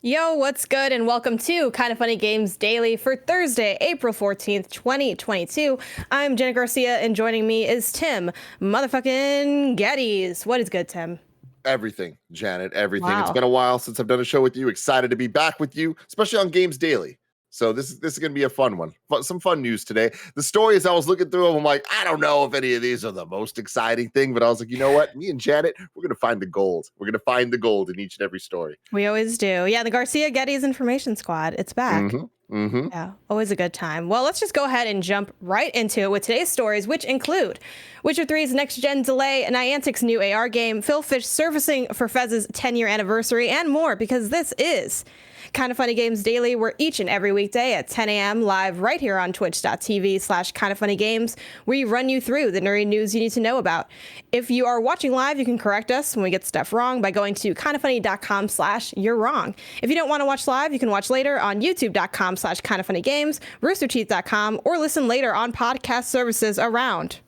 Yo, what's good? And welcome to KindaFunny Games Daily for Thursday, April 14th, 2022. I'm Jenna Garcia, and joining me is Tim motherfucking Geddes. What is good, Tim? Everything, Janet, everything. Wow. It's been a while since I've done a show with you. Excited to be back with you, especially on Games Daily. So this is going to be a fun one. Some fun news today. The stories I was looking through, I'm like, I don't know if any of these are the most exciting thing, but I was like, you know what? Me and Janet, we're going to find the gold. We're going to find the gold in each and every story. We always do. Yeah, the Garcia Geddes Information Squad. It's back. Yeah, always a good time. Well, let's just go ahead and jump right into it with today's stories, which include Witcher 3's next-gen delay, Niantic's new AR game, Phil Fish surfacing for Fez's 10-year anniversary, and more, because this is KindaFunny Games Daily, where each and every weekday at 10 a.m. live right here on twitch.tv/KindaFunnyGames, we run you through the nerdy news you need to know about. If you are watching live, you can correct us when we get stuff wrong by going to kindafunny.com/you're wrong. If you don't want to watch live, you can watch later on youtube.com/KindaFunnyGames, roosterteeth.com, or listen later on podcast services around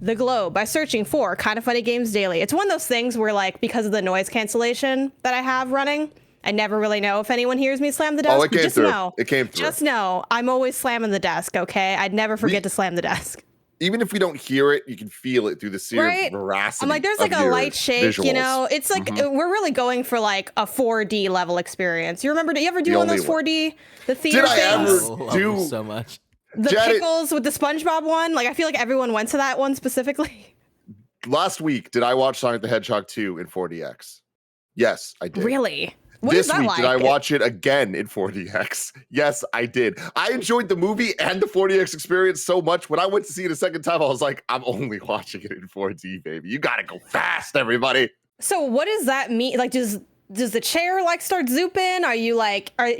the globe by searching for KindaFunny Games Daily. It's one of those things where, like, because of the noise cancellation that I have running, I never really know if anyone hears me slam the desk. Oh, it came through. It came through. Just know I'm always slamming the desk, okay? I'd never forget to slam the desk. Even if we don't hear it, you can feel it through the sheer veracity. I'm like, there's like a light shake, visuals. You know? It's like we're really going for like a 4D level experience. You remember, do you ever do one of those 4D, the theater things? Did I ever do so much? The pickles with the SpongeBob one? Like, I feel like everyone went to that one specifically. Last week, did I watch Sonic the Hedgehog 2 in 4DX? Yes, I did. Really? What this week, like? Did I watch it again in 4DX? Yes, I did. I enjoyed the movie and the 4DX experience so much. When I went to see it a second time, I was like, I'm only watching it in 4D, baby. You gotta go fast, everybody. So what does that mean? Like, does the chair like start zooping? Are you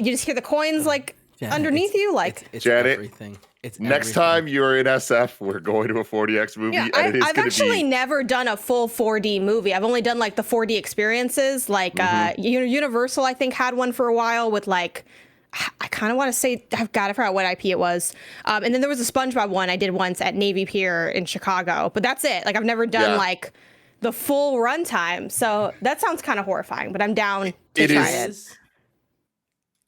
just hear the coins like underneath you? Like, it's Janet, everything. It's next time you're in SF, we're going to a 4DX movie. Yeah, and I've actually never done a full 4D movie. I've only done like the 4D experiences. Like Universal, I think, had one for a while with like, I kind of want to say, I forgot what IP it was. And then there was a SpongeBob one I did once at Navy Pier in Chicago. But that's it. Like, I've never done like the full runtime. So that sounds kind of horrifying, but I'm down to try it.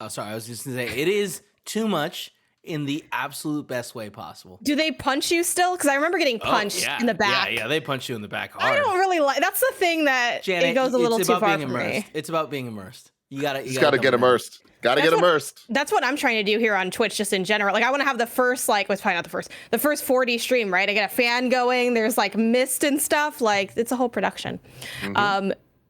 Oh, sorry. I was just going to say, it is too much in the absolute best way possible. Do they punch you still? Because I remember getting punched in the back. Yeah, they punch you in the back hard. I don't really like. That's the thing that Janet, it goes a little too far for me. me. It's about being immersed. You gotta get immersed. Gotta get immersed. That's what I'm trying to do here on Twitch, just in general. Like, I want to have the first, like, well, it's probably not the first 4D stream, right? I get a fan going. There's like mist and stuff. Like, it's a whole production.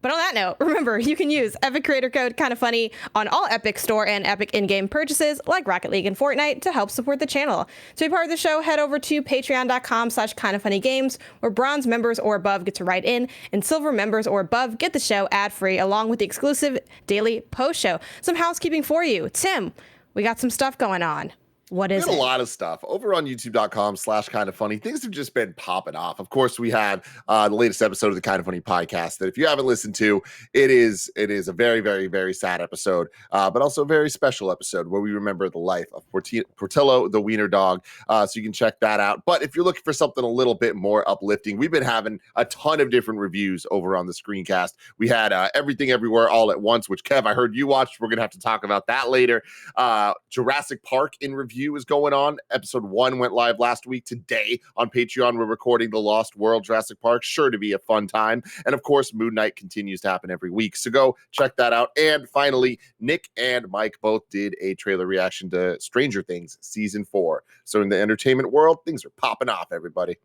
But on that note, remember, you can use Epic Creator Code KindaFunny on all Epic Store and Epic in-game purchases like Rocket League and Fortnite to help support the channel. To be part of the show, head over to patreon.com/KindaFunnyGames, where bronze members or above get to write in, and silver members or above get the show ad-free, along with the exclusive daily post show. Some housekeeping for you. Tim, we got some stuff going on. What is it? A lot of stuff over on youtube.com/KindaFunny. Things have just been popping off. Of course, we had the latest episode of the KindaFunny podcast that if you haven't listened to, it is a very, very, very sad episode, but also a very special episode where we remember the life of Portillo, the wiener dog. So you can check that out. But if you're looking for something a little bit more uplifting, we've been having a ton of different reviews over on the screencast. We had Everything Everywhere All at Once, which, Kev, I heard you watched. We're going to have to talk about that later. Jurassic Park in review is going on. Episode 1 went live last week. Today on Patreon, we're recording The Lost World Jurassic Park. Sure to be a fun time. And of course, Moon Knight continues to happen every week. So go check that out. And finally, Nick and Mike both did a trailer reaction to Stranger Things Season 4. So in the entertainment world, things are popping off, everybody.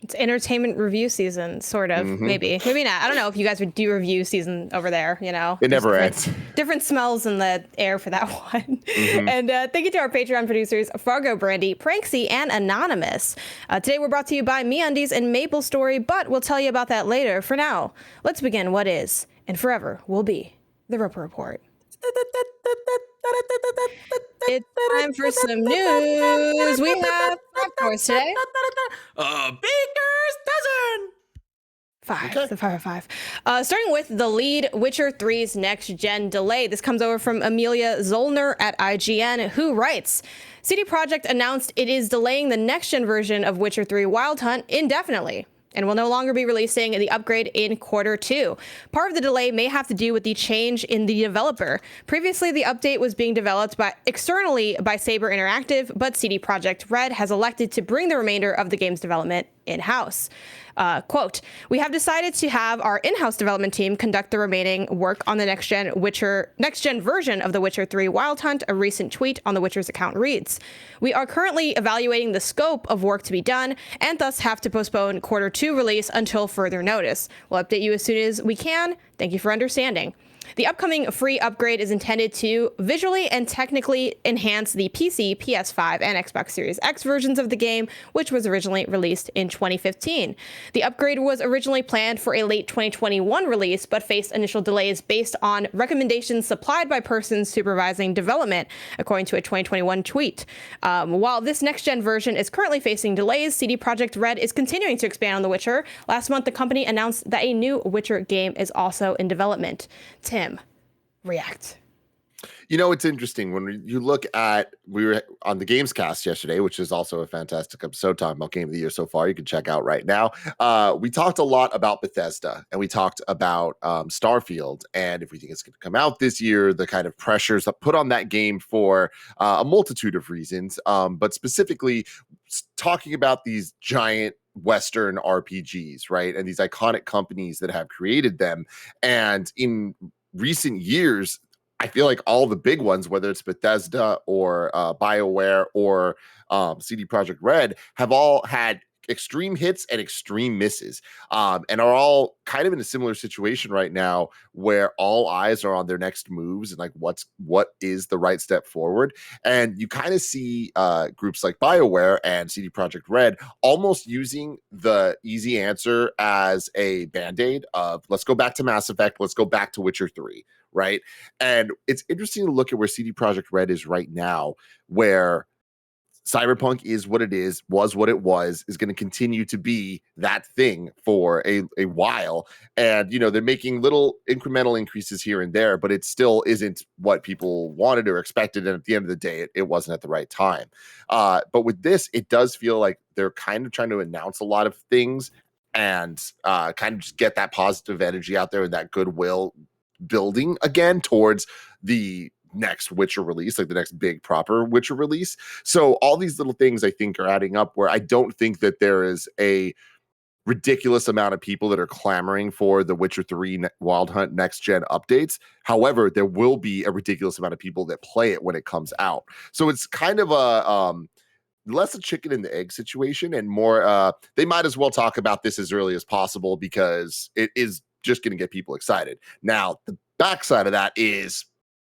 It's entertainment review season, sort of. Maybe not. I don't know if you guys would do review season over there, you know. It never ends. Different smells in the air for that one. And thank you to our Patreon producers, Fargo Brandy, Pranksy, and Anonymous. Today we're brought to you by MeUndies and Maple Story, but we'll tell you about that later. For now, let's begin what is, and forever will be, the Roper Report. It's time for some news. We have 5 stories today. A baker's dozen. 5. Okay. So 5 of 5. Starting with the lead, Witcher 3's next-gen delay. This comes over from Amelia Zollner at IGN, who writes, CD Projekt announced it is delaying the next-gen version of Witcher 3 Wild Hunt indefinitely. and will no longer be releasing the upgrade in Q2. Part of the delay may have to do with the change in the developer. Previously, the update was being developed externally by Saber Interactive, but CD Projekt Red has elected to bring the remainder of the game's development in-house. Quote, "We have decided to have our in-house development team conduct the remaining work on the next-gen version of The Witcher 3 Wild Hunt," a recent tweet on The Witcher's account reads. "We are currently evaluating the scope of work to be done and thus have to postpone Q2 release until further notice. We'll update you as soon as we can. Thank you for understanding." The upcoming free upgrade is intended to visually and technically enhance the PC, PS5, and Xbox Series X versions of the game, which was originally released in 2015. The upgrade was originally planned for a late 2021 release, but faced initial delays based on recommendations supplied by persons supervising development, according to a 2021 tweet. While this next-gen version is currently facing delays, CD Projekt Red is continuing to expand on The Witcher. Last month, the company announced that a new Witcher game is also in development. Tim, react. You know, it's interesting when you look at, we were on the Gamescast yesterday, which is also a fantastic episode talking about Game of the Year so far. You can check out right now. We talked a lot about Bethesda, and we talked about Starfield, and if we think it's going to come out this year, the kind of pressures that put on that game for a multitude of reasons, but specifically talking about these giant Western RPGs, right? And these iconic companies that have created them. And in recent years, I feel like all the big ones, whether it's Bethesda or BioWare or CD Projekt Red, have all had extreme hits and extreme misses, and are all kind of in a similar situation right now where all eyes are on their next moves and like what is the right step forward. And you kind of see groups like BioWare and CD Projekt Red almost using the easy answer as a band-aid of let's go back to Mass Effect, let's go back to Witcher 3, right? And it's interesting to look at where CD Projekt Red is right now, where Cyberpunk is what it was what it was, is going to continue to be that thing for a while. And, you know, they're making little incremental increases here and there, but it still isn't what people wanted or expected. And at the end of the day, it wasn't at the right time. But with this, it does feel like they're kind of trying to announce a lot of things and kind of just get that positive energy out there and that goodwill building again towards the next Witcher release, like the next big proper Witcher release. So all these little things I think are adding up where I don't think that there is a ridiculous amount of people that are clamoring for the Witcher 3 Wild Hunt next gen updates. However, there will be a ridiculous amount of people that play it when it comes out. So it's kind of a less a chicken and the egg situation and more they might as well talk about this as early as possible because it is just going to get people excited. Now, the backside of that is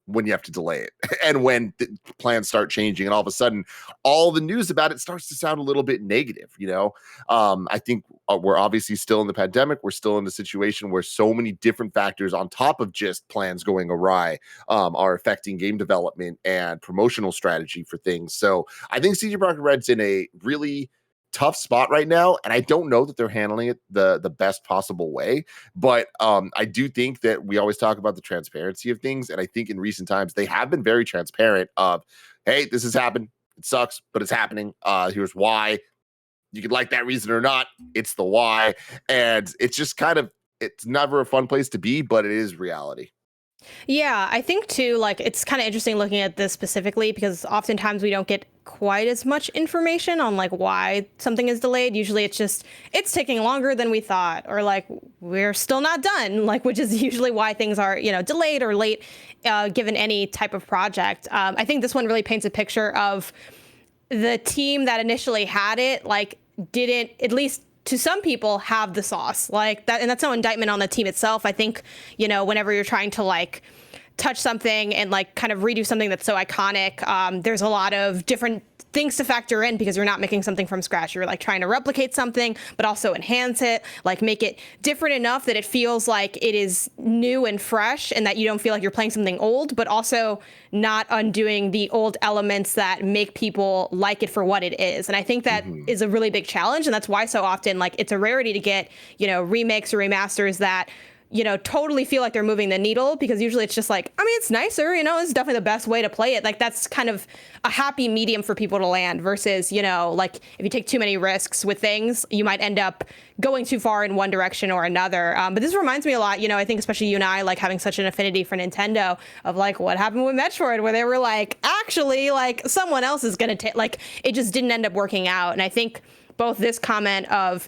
when you have to delay it and when the plans start changing and all of a sudden all the news about it starts to sound a little bit negative, you know. I think we're obviously still in the pandemic. We're still in a situation where so many different factors on top of just plans going awry are affecting game development and promotional strategy for things. So I think CD Projekt Red's in a really tough spot right now, and I don't know that they're handling it the best possible way, but I do think that we always talk about the transparency of things, and I think in recent times they have been very transparent of, hey, this has happened, it sucks, but it's happening, here's why. You could like that reason or not, it's the why. And it's just kind of, it's never a fun place to be, but it is reality. Yeah, I think too, like, it's kind of interesting looking at this specifically because oftentimes we don't get quite as much information on like why something is delayed. Usually it's just, it's taking longer than we thought, or like we're still not done, like, which is usually why things are, you know, delayed or late, given any type of project. I think this one really paints a picture of the team that initially had it, like, didn't, at least to some people, have the sauce like that. And that's no indictment on the team itself. I think, you know, whenever you're trying to like touch something and like kind of redo something that's so iconic, there's a lot of different things to factor in because you're not making something from scratch. You're like trying to replicate something, but also enhance it, like make it different enough that it feels like it is new and fresh and that you don't feel like you're playing something old, but also not undoing the old elements that make people like it for what it is. And I think that is a really big challenge. And that's why so often, like, it's a rarity to get, you know, remakes or remasters that totally feel like they're moving the needle, because usually it's just like, I mean, it's nicer, it's definitely the best way to play it. Like, that's kind of a happy medium for people to land versus, like if you take too many risks with things, you might end up going too far in one direction or another. But this reminds me a lot, I think especially you and I, like having such an affinity for Nintendo, of like what happened with Metroid, where they were like, actually, like someone else is going to take, like, it just didn't end up working out. And I think both this comment of,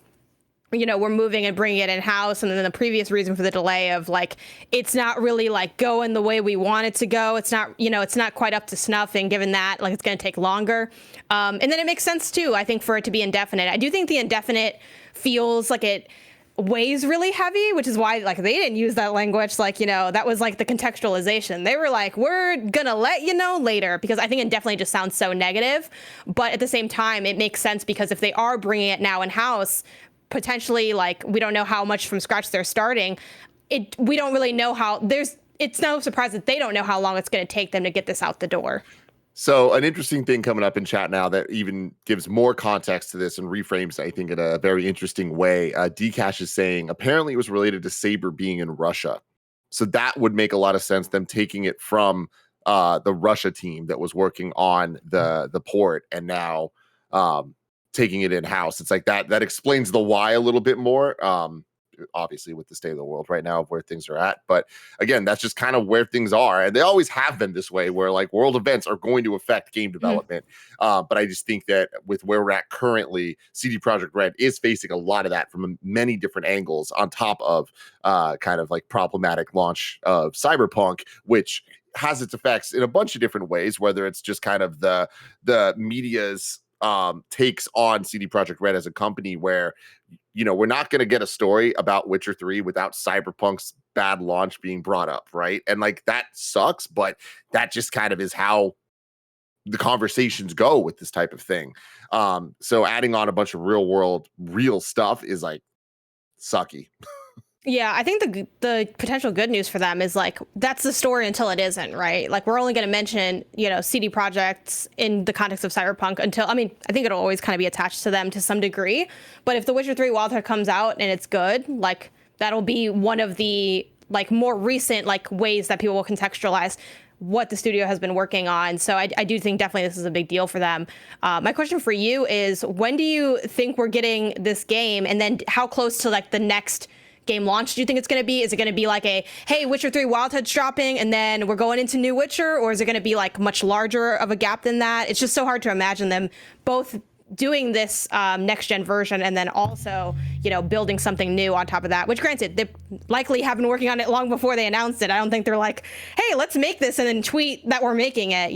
we're moving and bringing it in house, and then the previous reason for the delay of like, it's not really like going the way we want it to go. It's not, it's not quite up to snuff, and given that, like, it's going to take longer. And then it makes sense too, I think, for it to be indefinite. I do think the indefinite feels like it weighs really heavy, which is why, like, they didn't use that language. Like, that was like the contextualization. They were like, we're gonna let you know later, because I think it definitely just sounds so negative. But at the same time, it makes sense, because if they are bringing it now in house, potentially, like, we don't know how much from scratch they're starting. We don't really know it's no surprise that they don't know how long it's going to take them to get this out the door. So an interesting thing coming up in chat now that even gives more context to this and reframes, I think, in a very interesting way. Dcash is saying apparently it was related to Saber being in Russia. So that would make a lot of sense, them taking it from the Russia team that was working on the port, and now taking it in-house. It's like that explains the why a little bit more, obviously with the state of the world right now of where things are at. But again, that's just kind of where things are, and they always have been this way, where like world events are going to affect game development. But I just think that with where we're at currently, CD Projekt Red is facing a lot of that from many different angles, on top of kind of like problematic launch of Cyberpunk, which has its effects in a bunch of different ways, whether it's just kind of the media's takes on CD Projekt Red as a company, where we're not going to get a story about Witcher 3 without Cyberpunk's bad launch being brought up, right? And like, that sucks, but that just kind of is how the conversations go with this type of thing. So adding on a bunch of real stuff is like sucky. Yeah, I think the potential good news for them is like, that's the story until it isn't, right? Like, we're only going to mention, CD Projekts in the context of Cyberpunk until, I mean, I think it'll always kind of be attached to them to some degree. But if The Witcher 3 Wild Hunt comes out and it's good, like, that'll be one of the like more recent like ways that people will contextualize what the studio has been working on. So I do think definitely this is a big deal for them. My question for you is, when do you think we're getting this game? And then how close to like the next game launch do you think it's going to be? Is it going to be like a, hey, Witcher 3 Wild Hunt's dropping and then we're going into new Witcher? Or is it going to be like much larger of a gap than that? It's just so hard to imagine them both doing this next gen version and then also, building something new on top of that, which granted, they likely have been working on it long before they announced it. I don't think they're like, hey, let's make this and then tweet that we're making it,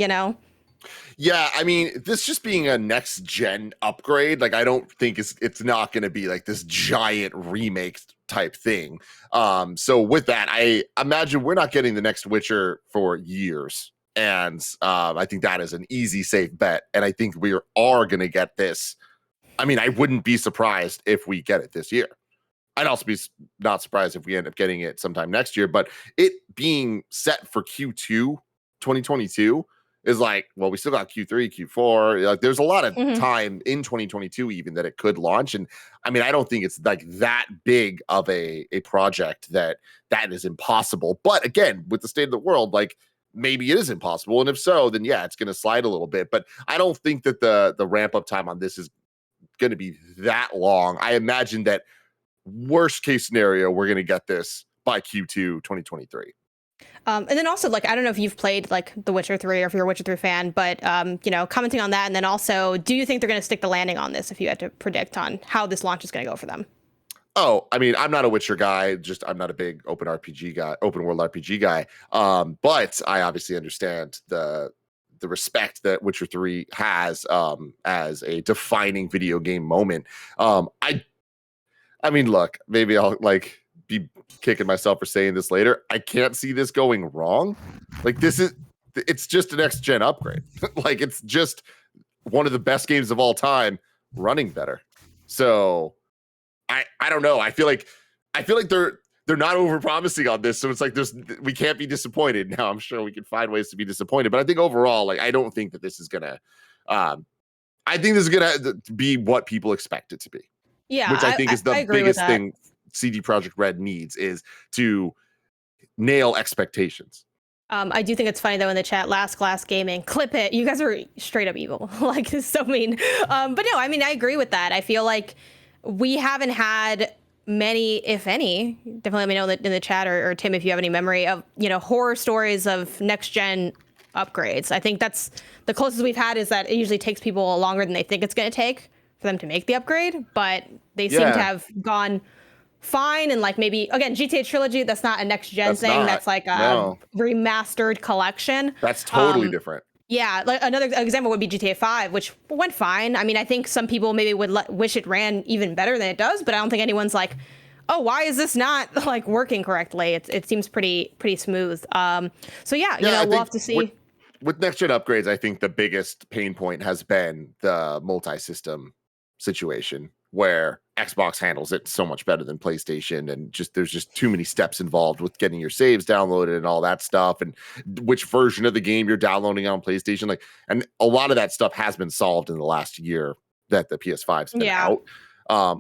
Yeah, I mean, this just being a next gen upgrade, like, I don't think it's not going to be like this giant remake type thing. So with that, I imagine we're not getting the next Witcher for years. And I think that is an easy, safe bet. And I think we are going to get this. I mean, I wouldn't be surprised if we get it this year. I'd also be not surprised if we end up getting it sometime next year. But it being set for Q2 2022 is like, well, we still got Q3, Q4. Like, there's a lot of time in 2022 even that it could launch. And I mean, I don't think it's like that big of a project that is impossible. But again, with the state of the world, like, maybe it is impossible. And if so, then yeah, it's going to slide a little bit. But I don't think that the ramp up time on this is going to be that long. I imagine that worst case scenario, we're going to get this by Q2 2023. And then also, like, I don't know if you've played like The Witcher 3 or if you're a Witcher 3 fan, but, commenting on that. And then also, do you think they're going to stick the landing on this if you had to predict on how this launch is going to go for them? Oh, I mean, I'm not a Witcher guy. Just I'm not a big open world RPG guy. But I obviously understand the respect that Witcher 3 has as a defining video game moment. I mean, look, maybe I'll like be kicking myself for saying this later. I can't see this going wrong. Like, it's just an next gen upgrade. Like, it's just one of the best games of all time running better. So I don't know. I feel like they're not overpromising on this. So it's like we can't be disappointed. Now I'm sure we can find ways to be disappointed, but I think overall, like, I don't think that this is gonna I think this is gonna be what people expect it to be. Yeah, which I think is the biggest thing CD Projekt Red needs is to nail expectations. I do think it's funny though in the chat, Last Glass Gaming, clip it. You guys are straight up evil. Like, it's so mean. But no, I mean, I agree with that. I feel like we haven't had many, if any, definitely let me know in the chat, or Tim, if you have any memory of, horror stories of next gen upgrades. I think that's the closest we've had, is that it usually takes people longer than they think it's going to take for them to make the upgrade, but they seem to have gone fine. And like, maybe again, GTA Trilogy, that's not a next gen thing. That's like a remastered collection. That's totally different. Yeah, like another example would be GTA 5, which went fine. I mean, I think some people maybe would wish it ran even better than it does, but I don't think anyone's like, oh, why is this not like working correctly? It seems pretty smooth. So yeah, we'll have to see. With next gen upgrades, I think the biggest pain point has been the multi-system situation, where Xbox handles it so much better than PlayStation, and there's just too many steps involved with getting your saves downloaded and all that stuff, and which version of the game you're downloading on PlayStation. And a lot of that stuff has been solved in the last year that the PS5's been out.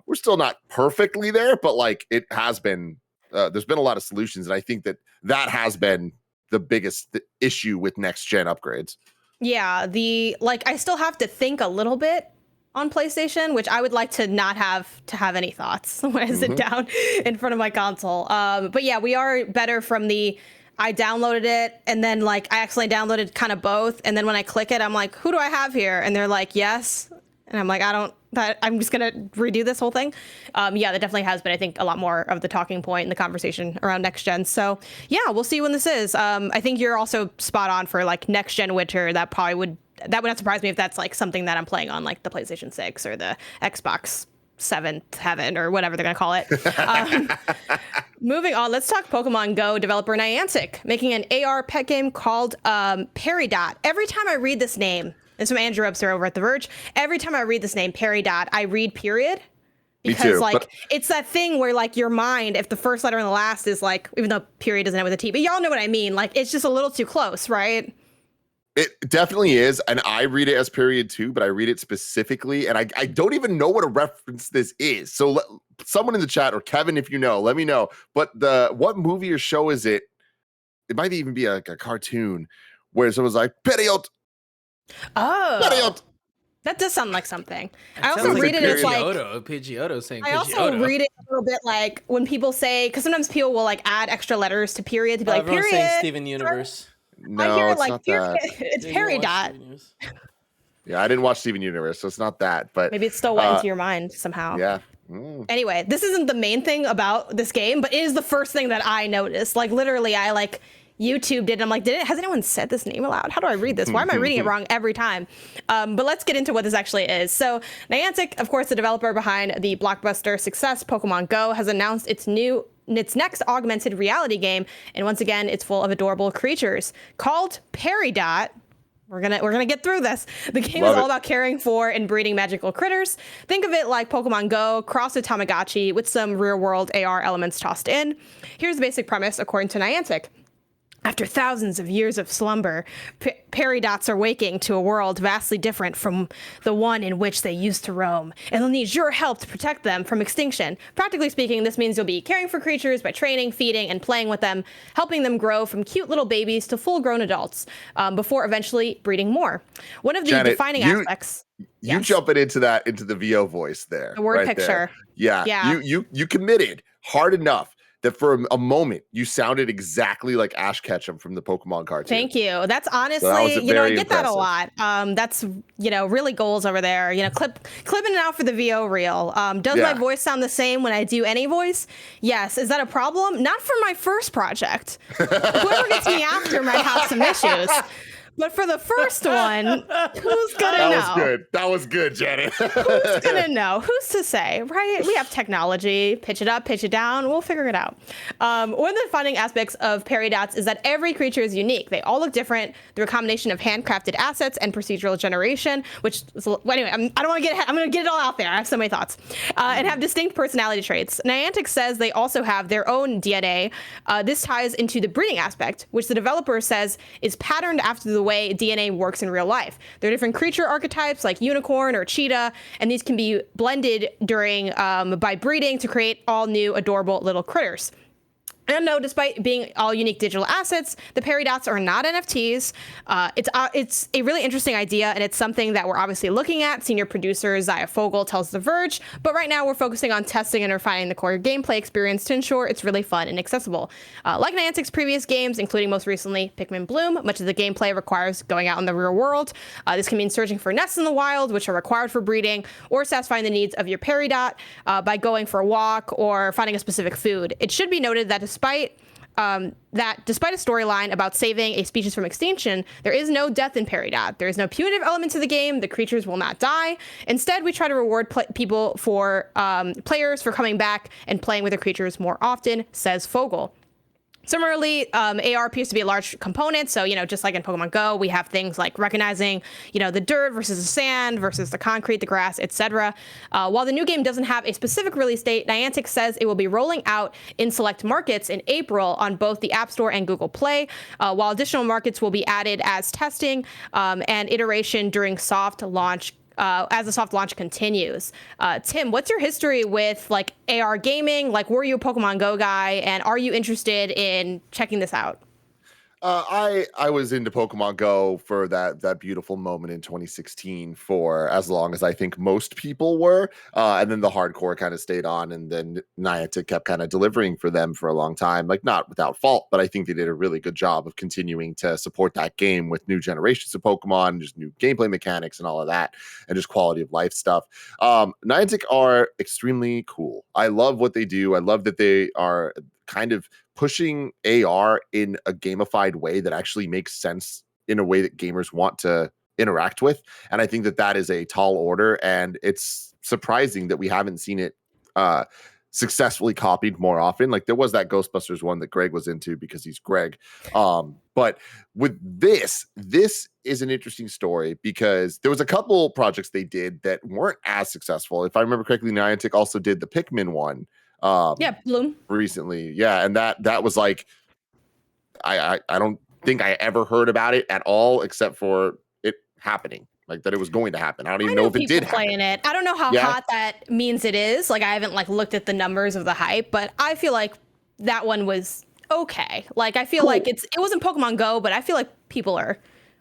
We're still not perfectly there, but like, it has been, there's been a lot of solutions. And I think that has been the biggest issue with next gen upgrades. Yeah. I still have to think a little bit on PlayStation, which I would like to not have to have any thoughts when I sit down in front of my console. But yeah, we are better from I downloaded it, and then like I accidentally downloaded kind of both. And then when I click it, I'm like, who do I have here? And they're like, yes. And I'm like, I'm just going to redo this whole thing. Yeah, that definitely has been, I think, a lot more of the talking point in the conversation around next gen. So yeah, we'll see when this is. I think you're also spot on for like next gen winter. That would not surprise me if that's like something that I'm playing on like the PlayStation 6 or the Xbox 7th Heaven or whatever they're going to call it. Moving on, let's talk Pokemon Go developer Niantic making an AR pet game called Peridot. Every time I read this name, it's from Andrew Webster over at The Verge. Every time I read this name, Peridot, I read period. Because Me too, like it's that thing where like your mind, if the first letter and the last is like, even though period doesn't end with a T, but y'all know what I mean. Like, it's just a little too close, right? It definitely is. And I read it as period too, but I read it specifically. And I don't even know what a reference this is. So someone in the chat, or Kevin, if you know, let me know. But what movie or show is it? It might even be like a cartoon where someone's like, Peridot. Oh. Peridot. That does sound like something. I also read it as like Pidgeotto saying I also read it a little bit like when people say, because sometimes people will like add extra letters to period to be like period. Saying Steven Universe. No, I hear it's like not period. that. It's Peridot. Yeah, I didn't watch Steven Universe, so it's not that. But maybe it's still went into your mind somehow. Yeah. Anyway, this isn't the main thing about this game, but it is the first thing that I noticed. Like literally, I like YouTubed it. And I'm like, has anyone said this name aloud? How do I read this? Why am I reading it wrong every time? But let's get into what this actually is. So Niantic, of course, the developer behind the blockbuster success Pokemon Go, has announced its next augmented reality game, and once again, it's full of adorable creatures called Peridot. We're gonna get through this. The game is all about caring for and breeding magical critters. Think of it like Pokemon Go crossed with Tamagotchi with some real-world AR elements tossed in. Here's the basic premise, according to Niantic. After thousands of years of slumber, Peridots are waking to a world vastly different from the one in which they used to roam, and they'll need your help to protect them from extinction. Practically speaking, this means you'll be caring for creatures by training, feeding, and playing with them, helping them grow from cute little babies to full-grown adults, before eventually breeding more. One of the defining aspects... You jumping into the VO voice there. The word picture. There. Yeah. You committed hard enough that for a moment you sounded exactly like Ash Ketchum from the Pokemon cartoon. Thank you. That's honestly, I get that a lot. That's, really goals over there. Clipping it out for the VO reel. Does my voice sound the same when I do any voice? Yes. Is that a problem? Not for my first project. Whoever gets me after might have some issues. But for the first one, who's gonna know? That was good, Janet. Who's gonna know? Who's to say, right? We have technology. Pitch it up, pitch it down. We'll figure it out. One of the defining aspects of Peridots is that every creature is unique. They all look different through a combination of handcrafted assets and procedural generation, which is, anyway, I don't want to get ahead. I'm going to get it all out there. I have so many thoughts. And have distinct personality traits. Niantic says they also have their own DNA. This ties into the breeding aspect, which the developer says is patterned after the the way DNA works in real life. There are different creature archetypes like unicorn or cheetah, and these can be blended during by breeding to create all new adorable little critters. And no, despite being all unique digital assets, the Peridots are not NFTs. It's a really interesting idea, and it's something that we're obviously looking at. Senior producer Zaya Fogel tells The Verge, but right now we're focusing on testing and refining the core gameplay experience to ensure it's really fun and accessible. Like Niantic's previous games, including most recently Pikmin Bloom, much of the gameplay requires going out in the real world. This can mean searching for nests in the wild, which are required for breeding, or satisfying the needs of your Peridot by going for a walk or finding a specific food. It should be noted that despite a storyline about saving a species from extinction, there is no death in Peridot. There is no punitive element to the game. The creatures will not die. Instead, we try to reward players for coming back and playing with the creatures more often, says Fogel. Similarly, AR appears to be a large component. So, just like in Pokemon Go, we have things like recognizing, the dirt versus the sand versus the concrete, the grass, etc. While the new game doesn't have a specific release date, Niantic says it will be rolling out in select markets in April on both the App Store and Google Play, while additional markets will be added as testing and iteration during soft launch as the soft launch continues. Tim, what's your history with AR gaming? Were you a Pokemon Go guy, and are you interested in checking this out? I was into Pokemon Go for that beautiful moment in 2016 for as long as I think most people were, and then the hardcore kind of stayed on, and then Niantic kept kind of delivering for them for a long time, not without fault, but I think they did a really good job of continuing to support that game with new generations of Pokemon, just new gameplay mechanics and all of that, and just quality of life stuff. Niantic are extremely cool. I love what they do. I love that they are kind of pushing AR in a gamified way that actually makes sense in a way that gamers want to interact with. And I think that is a tall order, and it's surprising that we haven't seen it successfully copied more often. There was that Ghostbusters one that Greg was into because he's Greg. But with this is an interesting story because there was a couple projects they did that weren't as successful. If I remember correctly, Niantic also did the Pikmin one. Bloom recently. Yeah. And that was I don't think I ever heard about it at all, except for it happening, that it was going to happen. I don't even know if it did playing happen. It. I don't know how hot that means it is. I haven't looked at the numbers of the hype, but I feel like that one was okay. I feel like it wasn't Pokemon Go, but I feel like people are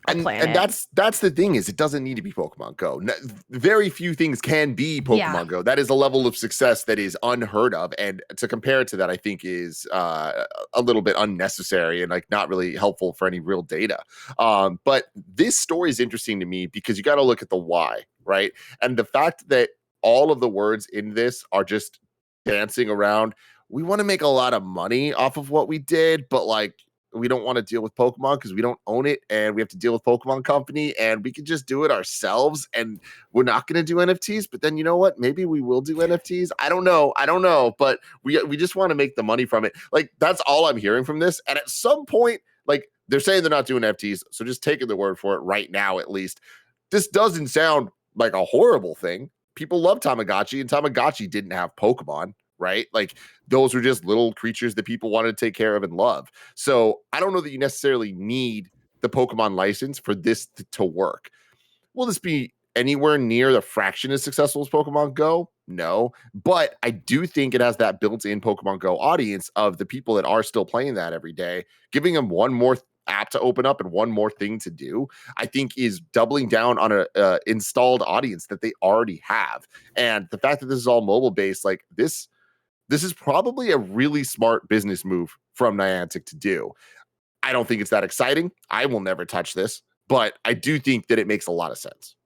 playing and it. that's the thing, is it doesn't need to be Pokemon Go. Very few things can be Pokemon Go. That is a level of success that is unheard of, and to compare it to that, I think is a little bit unnecessary and not really helpful for any real data. But this story is interesting to me because you got to look at the why, right? And the fact that all of the words in this are just dancing around, we want to make a lot of money off of what we did, but we don't want to deal with Pokemon because we don't own it, and we have to deal with Pokemon Company, and we can just do it ourselves, and we're not going to do NFTs. But then, you know what? Maybe we will do NFTs. I don't know, but we just want to make the money from it. That's all I'm hearing from this. And at some point, they're saying they're not doing NFTs, so just taking the word for it right now, at least. This doesn't sound like a horrible thing. People love Tamagotchi, and Tamagotchi didn't have Pokemon, right? Those are just little creatures that people wanted to take care of and love. So I don't know that you necessarily need the Pokemon license for this to work. Will this be anywhere near the fraction as successful as Pokemon Go? No, but I do think it has that built-in Pokemon Go audience of the people that are still playing that every day. Giving them one more app to open up and one more thing to do, I think is doubling down on a installed audience that they already have. And the fact that this is all mobile based, this is probably a really smart business move from Niantic to do. I don't think it's that exciting. I will never touch this, but I do think that it makes a lot of sense.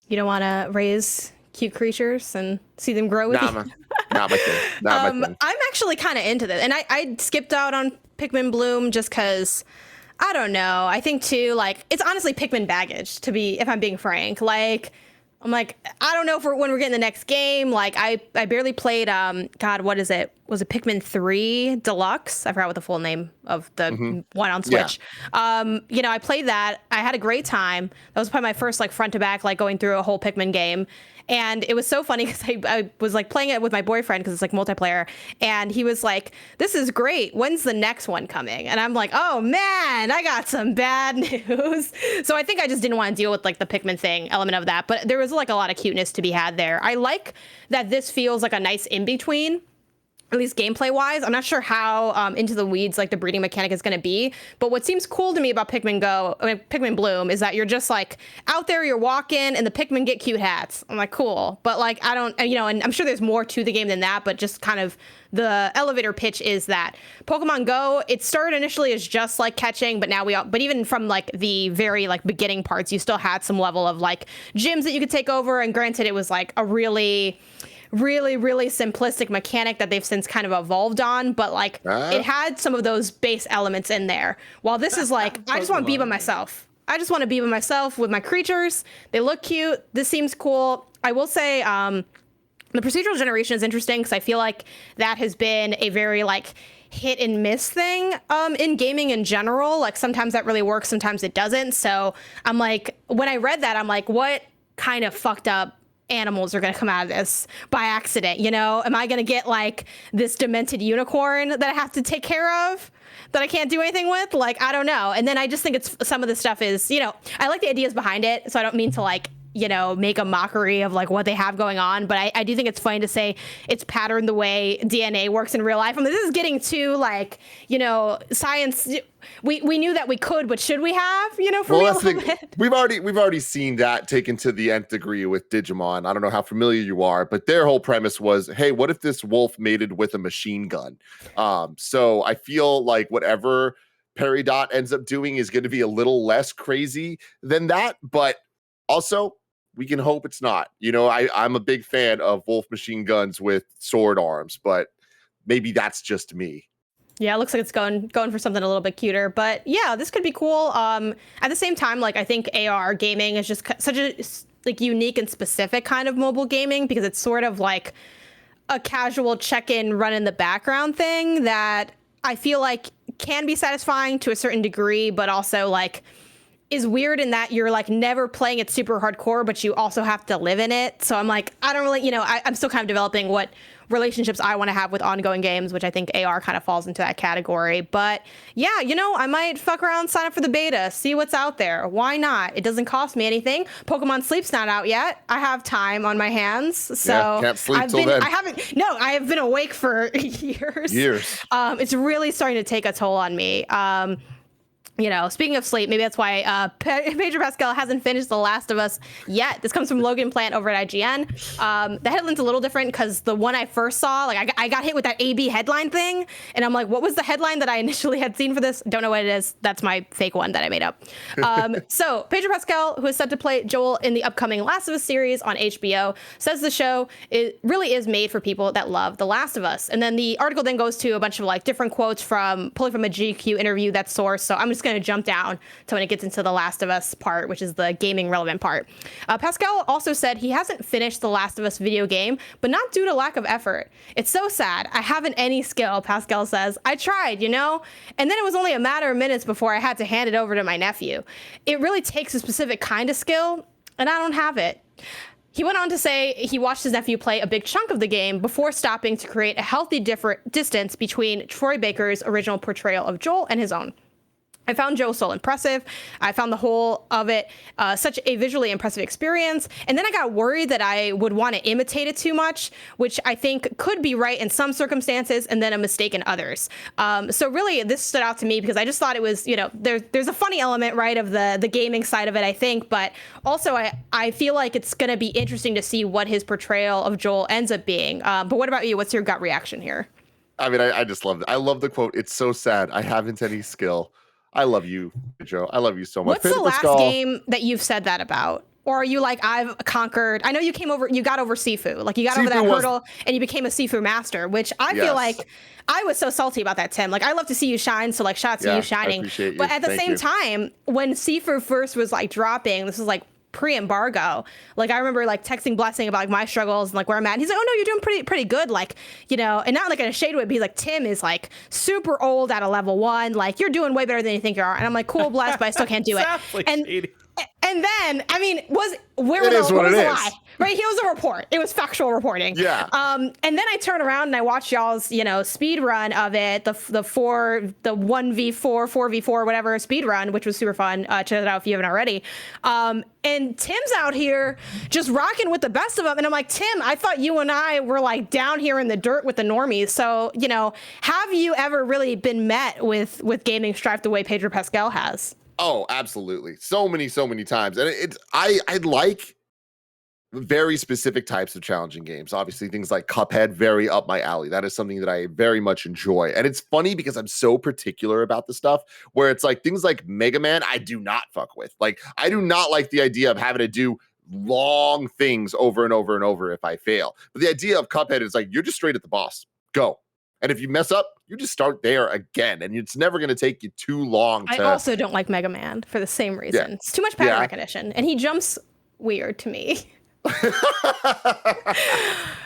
You don't want to raise cute creatures and see them grow with you? Not my thing. Not my thing. I'm actually kind of into this. And I skipped out on Pikmin Bloom just because, I don't know. I think, too, it's honestly Pikmin baggage, if I'm being frank. I'm I don't know when we're getting the next game. I barely played, God, what is it? Was it Pikmin 3 Deluxe? I forgot what the full name of the one on Switch. Yeah. I played that. I had a great time. That was probably my first front to back, going through a whole Pikmin game. And it was so funny because I was like playing it with my boyfriend because it's like multiplayer. And he was like, this is great. When's the next one coming? And I'm like, oh man, I got some bad news. So I think I just didn't want to deal with like the Pikmin thing element of that. But there was like a lot of cuteness to be had there. I like that this feels like a nice in-between, at least gameplay wise. I'm not sure how into the weeds like the breeding mechanic is going to be, but what seems cool to me about Pikmin Bloom is that you're just like out there, you're walking and the Pikmin get cute hats. I'm like, cool. But like, I don't, you know, and I'm sure there's more to the game than that, but just kind of the elevator pitch is that Pokemon Go, it started initially as just like catching, but now but even from like the very like beginning parts, you still had some level of like gyms that you could take over. And granted, it was like a really simplistic mechanic that they've since kind of evolved on, but like it had some of those base elements in there. While this is like, I just want to be by myself. I just want to be by myself with my creatures. They look cute. This seems cool. I will say the procedural generation is interesting because I feel like that has been a very like hit and miss thing in gaming in general. Like sometimes that really works, sometimes it doesn't. So I'm like, when I read that, I'm like, what kind of fucked up animals are going to come out of this by accident? You know, am I going to get like this demented unicorn that I have to take care of that I can't do anything with? Like, I don't know. And then I just think it's some of the stuff is, you know, I like the ideas behind it. So I don't mean to like, you know, make a mockery of like what they have going on. But I do think it's funny to say it's patterned the way DNA works in real life. I mean, this is getting to like, you know, science. We knew that we could, but should we have, you know, for real? We've already seen that taken to the nth degree with Digimon. I don't know how familiar you are, but their whole premise was, hey, what if this wolf mated with a machine gun? So I feel like whatever Peridot ends up doing is going to be a little less crazy than that, but also we can hope it's not. You know, I'm a big fan of wolf machine guns with sword arms, but maybe that's just me. Yeah, it looks like it's going for something a little bit cuter, but yeah, this could be cool. At the same time, like I think AR gaming is just such a like unique and specific kind of mobile gaming because it's sort of like a casual check-in, run in the background thing that I feel like can be satisfying to a certain degree, but also like is weird in that you're like never playing it super hardcore, but you also have to live in it. So I'm like, I don't really, you know, I'm still kind of developing what relationships I want to have with ongoing games, which I think AR kind of falls into that category. But yeah, you know, I might fuck around, sign up for the beta, see what's out there. Why not? It doesn't cost me anything. Pokemon Sleep's not out yet. I have time on my hands. So yeah, can't sleep till then. I have been awake for years. It's really starting to take a toll on me. You know, speaking of sleep, maybe that's why Pedro Pascal hasn't finished The Last of Us yet. This comes from Logan Plant over at IGN. The headline's a little different because the one I first saw, like I got hit with that AB headline thing, and I'm like, what was the headline that I initially had seen for this? Don't know what it is. That's my fake one that I made up. So Pedro Pascal, who is set to play Joel in the upcoming Last of Us series on HBO, says the show really is made for people that love The Last of Us. And then the article then goes to a bunch of like different quotes pulling from a GQ interview that's sourced. So I'm just going to jump down to when it gets into the Last of Us part, which is the gaming relevant part. Pascal also said he hasn't finished the Last of Us video game, but not due to lack of effort. It's so sad. I haven't any skill, Pascal says. I tried, you know, and then it was only a matter of minutes before I had to hand it over to my nephew. It really takes a specific kind of skill, and I don't have it. He went on to say he watched his nephew play a big chunk of the game before stopping to create a healthy distance between Troy Baker's original portrayal of Joel and his own. I found Joe so impressive. I found the whole of it such a visually impressive experience. And then I got worried that I would want to imitate it too much, which I think could be right in some circumstances and then a mistake in others. So really, this stood out to me because I just thought it was, you know, there's a funny element, right, of the gaming side of it, I think. But also, I feel like it's going to be interesting to see what his portrayal of Joel ends up being. But what about you? What's your gut reaction here? I mean, I just love it. I love the quote. It's so sad. I haven't any skill. I love you, Joe. I love you so much. What's the last game that you've said that about? Or are you like, I've conquered, I know you got over Sifu. Like you got over that hurdle and you became a Sifu master, which I feel like I was so salty about that, Tim. Like I love to see you shine. So like shout out to you shining. I appreciate you. But at the same time, when Sifu first was like dropping, this was like pre-embargo. Like I remember like texting Blessing about like my struggles and like where I'm at. And he's like, oh no, you're doing pretty good. Like, you know, and not like in a shade way, but he's like, Tim is like super old at a level 1. Like you're doing way better than you think you are. And I'm like, cool, blessed, but I still can't do it. Like and shady. And then, I mean, where It is what it was the is. lie? Right? It was a report. It was factual reporting. Yeah. And then I turn around and I watch y'all's, speed run of it, the 1v4, 4v4, whatever speed run, which was super fun. Check it out if you haven't already. And Tim's out here just rocking with the best of them. And I'm like, Tim, I thought you and I were like down here in the dirt with the normies. So, have you ever really been met with gaming strife the way Pedro Pascal has? Oh, absolutely. So many times. And I like very specific types of challenging games. Obviously, things like Cuphead, very up my alley. That is something that I very much enjoy. And it's funny because I'm so particular about the stuff where it's like things like Mega Man, I do not fuck with. Like, I do not like the idea of having to do long things over and over and over if I fail. But the idea of Cuphead is like, you're just straight at the boss. Go. And if you mess up, you just start there again. And it's never going to take you too long to... I also don't like Mega Man for the same reason. Yeah. It's too much pattern recognition. And he jumps weird to me. It's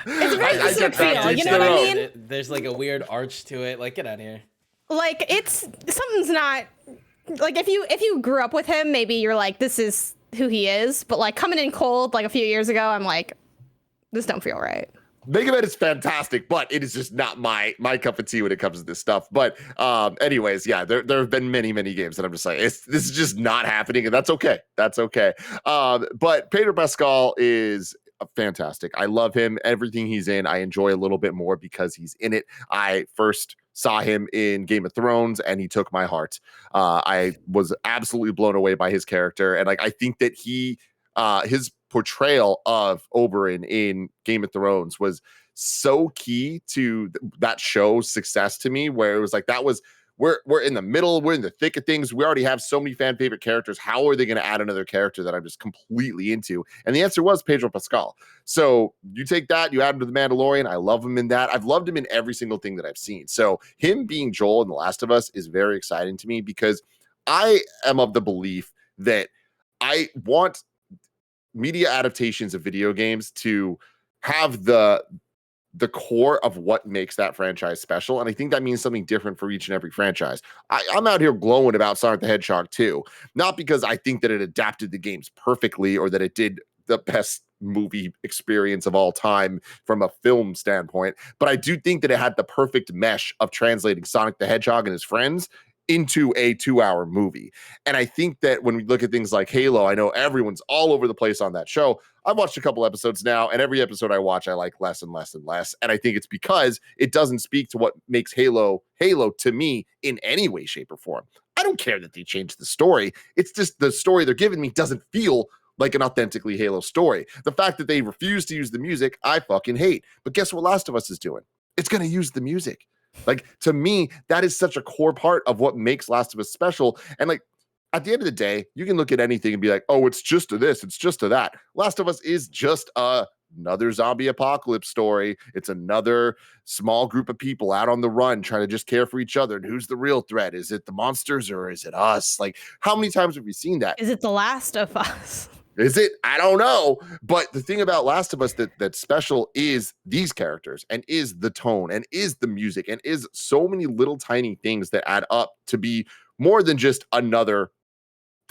a very specific feel. You know what I mean? There's like a weird arch to it. Like, get out of here. Like, something's not... Like, if you grew up with him, maybe you're like, this is who he is. But like, coming in cold like a few years ago, I'm like, this don't feel right. Mega Man is fantastic, but it is just not my cup of tea when it comes to this stuff. But anyways, yeah, there have been many games that I'm just like, this is just not happening, and that's okay. That's okay. But Pedro Pascal is fantastic. I love him. Everything he's in, I enjoy a little bit more because he's in it. I first saw him in Game of Thrones, and he took my heart. I was absolutely blown away by his character, and like I think that his portrayal of Oberyn in Game of Thrones was so key to that show's success to me, where it was like, we're in the middle, we're in the thick of things, we already have so many fan favorite characters, how are they going to add another character that I'm just completely into? And the answer was Pedro Pascal. So you take that, you add him to The Mandalorian, I love him in that. I've loved him in every single thing that I've seen. So him being Joel in The Last of Us is very exciting to me, because I am of the belief that I want media adaptations of video games to have the core of what makes that franchise special. And I think that means something different for each and every franchise. I'm out here glowing about Sonic the Hedgehog 2, not because I think that it adapted the games perfectly or that it did the best movie experience of all time from a film standpoint, but I do think that it had the perfect mesh of translating Sonic the Hedgehog and his friends into a 2-hour movie. And I think that when we look at things like Halo, I know everyone's all over the place on that show. I've watched a couple episodes now, and every episode I watch, I like less and less and less. And I think it's because it doesn't speak to what makes Halo to me in any way, shape, or form. I don't care that they changed the story. It's just the story they're giving me doesn't feel like an authentically Halo story. The fact that they refuse to use the music, I fucking hate. But guess what Last of Us is doing? It's going to use the music. Like, to me, that is such a core part of what makes Last of Us special. And like, at the end of the day, you can look at anything and be like, oh, it's just to this, it's just to that. Last of Us is just another zombie apocalypse story. It's another small group of people out on the run trying to just care for each other. And who's the real threat? Is it the monsters or is it us? Like, how many times have we seen that? Is it The Last of Us? Is it? I don't know. But the thing about Last of Us that's special is these characters, and is the tone, and is the music, and is so many little tiny things that add up to be more than just another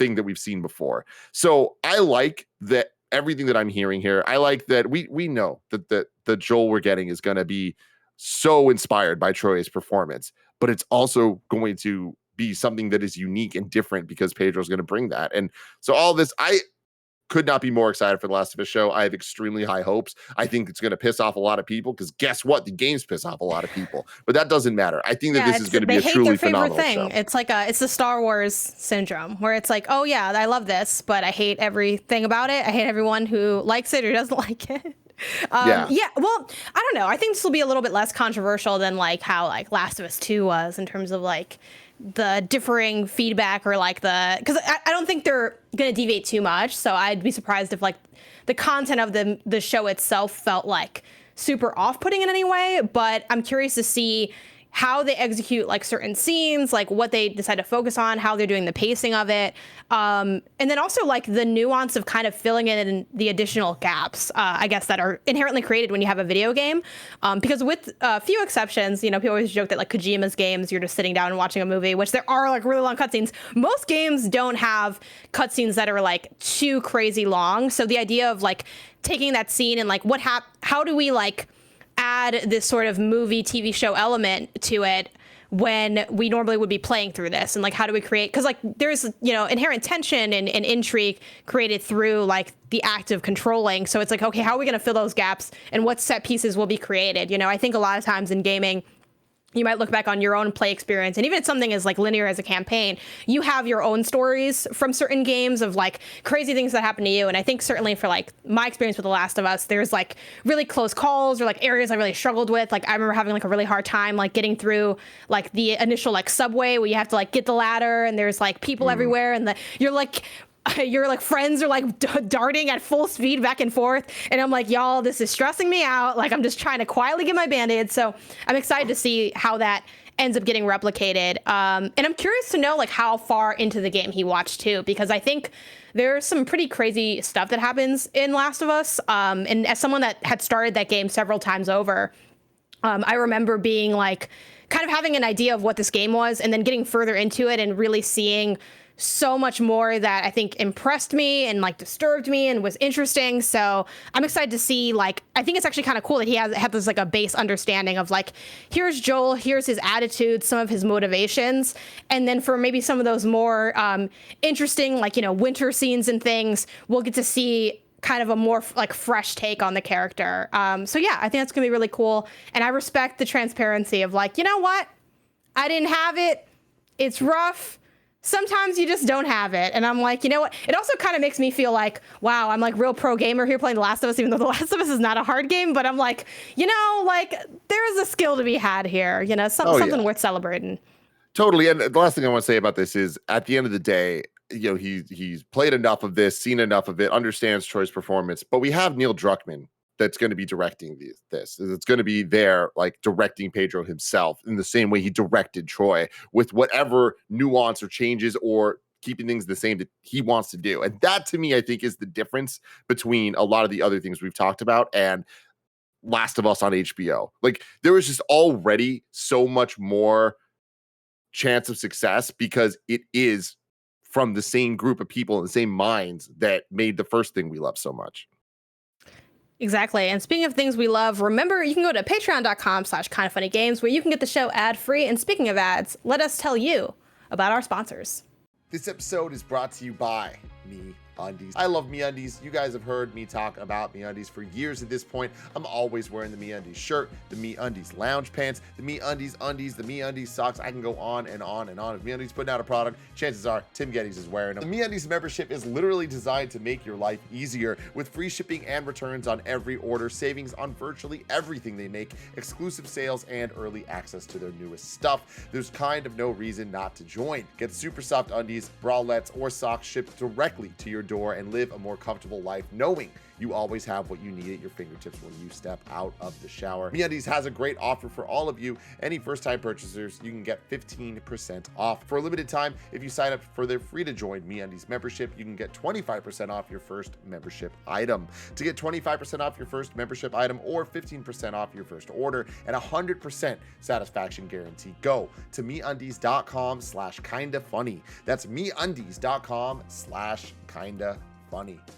thing that we've seen before. So I like that everything that I'm hearing here. I like that we know that the Joel we're getting is going to be so inspired by Troy's performance, but it's also going to be something that is unique and different because Pedro's going to bring that. And so all this, I could not be more excited for the Last of Us show. I have extremely high hopes. I think it's going to piss off a lot of people because guess what? The games piss off a lot of people, but that doesn't matter. I think that this is going to be a truly phenomenal show. It's like it's the Star Wars syndrome where it's like, oh yeah, I love this, but I hate everything about it. I hate everyone who likes it or doesn't like it. Yeah. Well, I don't know. I think this will be a little bit less controversial than like how like Last of Us 2 was in terms of like the differing feedback or like because I don't think they're going to deviate too much. So I'd be surprised if like the content of the show itself felt like super off-putting in any way. But I'm curious to see how they execute like certain scenes, like what they decide to focus on, how they're doing the pacing of it. And then also like the nuance of kind of filling in the additional gaps, I guess, that are inherently created when you have a video game. Because with a few exceptions, you know, people always joke that like Kojima's games, you're just sitting down and watching a movie, which there are like really long cutscenes. Most games don't have cutscenes that are like too crazy long. So the idea of like taking that scene and like how do we like add this sort of movie TV show element to it when we normally would be playing through this, and like how do we create, because like there's, you know, inherent tension and intrigue created through like the act of controlling. So it's like, okay, how are we going to fill those gaps and what set pieces will be created? You know, I think a lot of times in gaming you might look back on your own play experience, and even if something is like linear as a campaign, you have your own stories from certain games of like crazy things that happen to you. And I think certainly for like my experience with The Last of Us, there's like really close calls or like areas I really struggled with. Like I remember having like a really hard time like getting through like the initial like subway where you have to like get the ladder and there's like people everywhere, and your friends are like darting at full speed back and forth. And I'm like, y'all, this is stressing me out. Like, I'm just trying to quietly get my Band-Aid. So I'm excited to see how that ends up getting replicated. And I'm curious to know like how far into the game he watched too, because I think there's some pretty crazy stuff that happens in Last of Us. And as someone that had started that game several times over, I remember being like kind of having an idea of what this game was and then getting further into it and really seeing so much more that I think impressed me and like disturbed me and was interesting. So I'm excited to see, like, I think it's actually kind of cool that he had this like a base understanding of like, here's Joel, here's his attitude, some of his motivations. And then for maybe some of those more interesting, like, you know, winter scenes and things, we'll get to see kind of a more like fresh take on the character. So yeah, I think that's gonna be really cool. And I respect the transparency of like, you know what? I didn't have it. It's rough. Sometimes you just don't have it. And I'm like, you know what? It also kind of makes me feel like, wow, I'm like real pro gamer here playing The Last of Us, even though The Last of Us is not a hard game. But I'm like, you know, like there is a skill to be had here, you know, something worth celebrating. Totally. And the last thing I want to say about this is at the end of the day, you know, he's played enough of this, seen enough of it, understands Troy's performance. But we have Neil Druckmann that's going to be directing this. It's going to be there, like directing Pedro himself in the same way he directed Troy, with whatever nuance or changes or keeping things the same that he wants to do. And that to me, I think, is the difference between a lot of the other things we've talked about and Last of Us on HBO. Like there was just already so much more chance of success because it is from the same group of people and the same minds that made the first thing we love so much. Exactly. And speaking of things we love, remember, you can go to patreon.com/kindoffunnygames where you can get the show ad-free. And speaking of ads, let us tell you about our sponsors. This episode is brought to you by MeUndies. I love MeUndies. You guys have heard me talk about MeUndies for years at this point. I'm always wearing the MeUndies shirt, the MeUndies lounge pants, the MeUndies undies, the MeUndies socks. I can go on and on and on. If MeUndies putting out a product, chances are Tim Geddes is wearing them. The MeUndies membership is literally designed to make your life easier with free shipping and returns on every order, savings on virtually everything they make, exclusive sales, and early access to their newest stuff. There's kind of no reason not to join. Get super soft undies, bralettes, or socks shipped directly to your door and live a more comfortable life knowing you always have what you need at your fingertips when you step out of the shower. MeUndies has a great offer for all of you. Any first-time purchasers, you can get 15% off. For a limited time, if you sign up for their free-to-join MeUndies membership, you can get 25% off your first membership item. To get 25% off your first membership item or 15% off your first order and 100% satisfaction guarantee, go to MeUndies.com/kindafunny. That's MeUndies.com/kindafunny.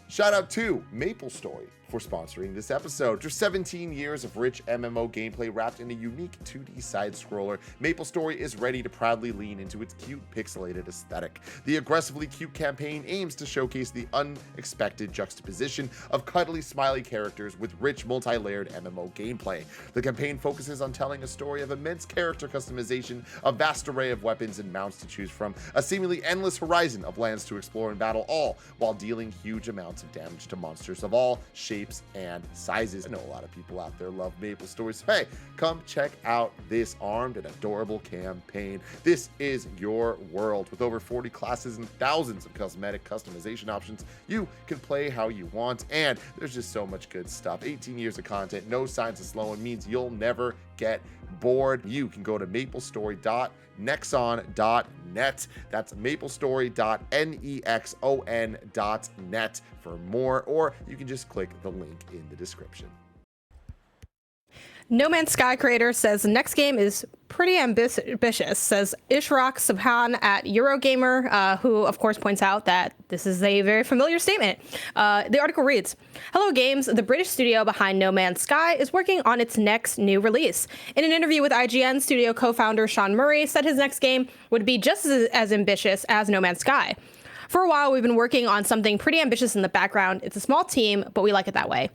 Shout out to MapleStory for sponsoring this episode. After 17 years of rich MMO gameplay wrapped in a unique 2D side-scroller, MapleStory is ready to proudly lean into its cute pixelated aesthetic. The aggressively cute campaign aims to showcase the unexpected juxtaposition of cuddly, smiley characters with rich, multi-layered MMO gameplay. The campaign focuses on telling a story of immense character customization, a vast array of weapons and mounts to choose from, a seemingly endless horizon of lands to explore and battle, all while dealing huge amounts of damage to monsters of all shapes shapes and sizes. I know a lot of people out there love Maple Stories. Hey, come check out this armed and adorable campaign. This is your world. With over 40 classes and thousands of cosmetic customization options, you can play how you want, and there's just so much good stuff. 18 years of content, no signs of slowing, means you'll never get bored. You can go to maplestory.nexon.net. That's maplestory.nexon.net for more, or you can just click the link in the description. No Man's Sky creator says the next game is pretty ambitious, says Ishraq Subhan at Eurogamer, who of course points out that this is a very familiar statement. The article reads, "Hello Games, the British studio behind No Man's Sky is working on its next new release. In an interview with IGN, studio co-founder Sean Murray said his next game would be just as ambitious as No Man's Sky. For a while, we've been working on something pretty ambitious in the background. It's a small team, but we like it that way."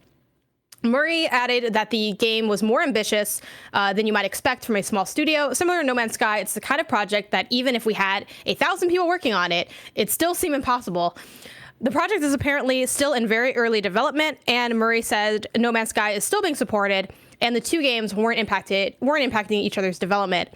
Murray added that the game was more ambitious than you might expect from a small studio. Similar to No Man's Sky, it's the kind of project that even if we had 1,000 people working on it, it'd still seem impossible. The project is apparently still in very early development, and Murray said No Man's Sky is still being supported, and the two games weren't impacting each other's development.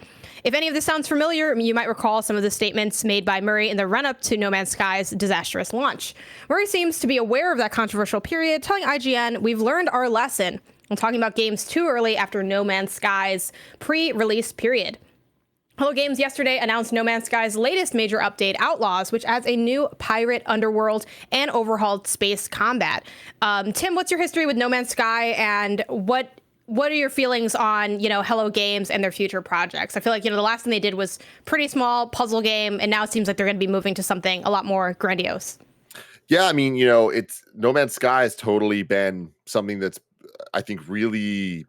If any of this sounds familiar, you might recall some of the statements made by Murray in the run-up to No Man's Sky's disastrous launch. Murray seems to be aware of that controversial period, telling IGN, "We've learned our lesson." I'm talking about games too early after No Man's Sky's pre-release period. Hello Games yesterday announced No Man's Sky's latest major update, Outlaws, which adds a new pirate underworld and overhauled space combat. Tim, what's your history with No Man's Sky, and what are your feelings on, Hello Games and their future projects? I feel like, the last thing they did was pretty small puzzle game, and now it seems like they're going to be moving to something a lot more grandiose. Yeah, I mean, it's No Man's Sky has totally been something that's, I think, really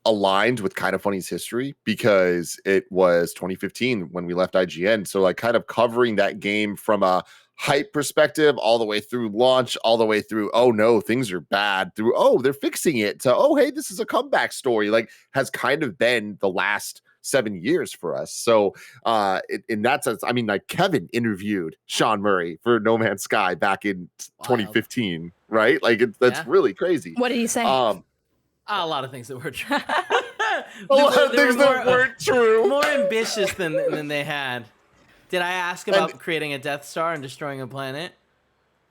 aligned with KindaFunny's history, because it was 2015 when we left IGN. So like kind of covering that game from a hype perspective all the way through launch, all the way through, oh no, things are bad, through, oh, they're fixing it, to, oh, hey, this is a comeback story, like has kind of been the last 7 years for us. So in that sense, I mean, like Kevin interviewed Sean Murray for No Man's Sky back in 2015, right? Like that's really crazy. What did he say? A lot of things that were true. A lot of things that weren't true. More ambitious than they had. Did I ask about creating a Death Star and destroying a planet?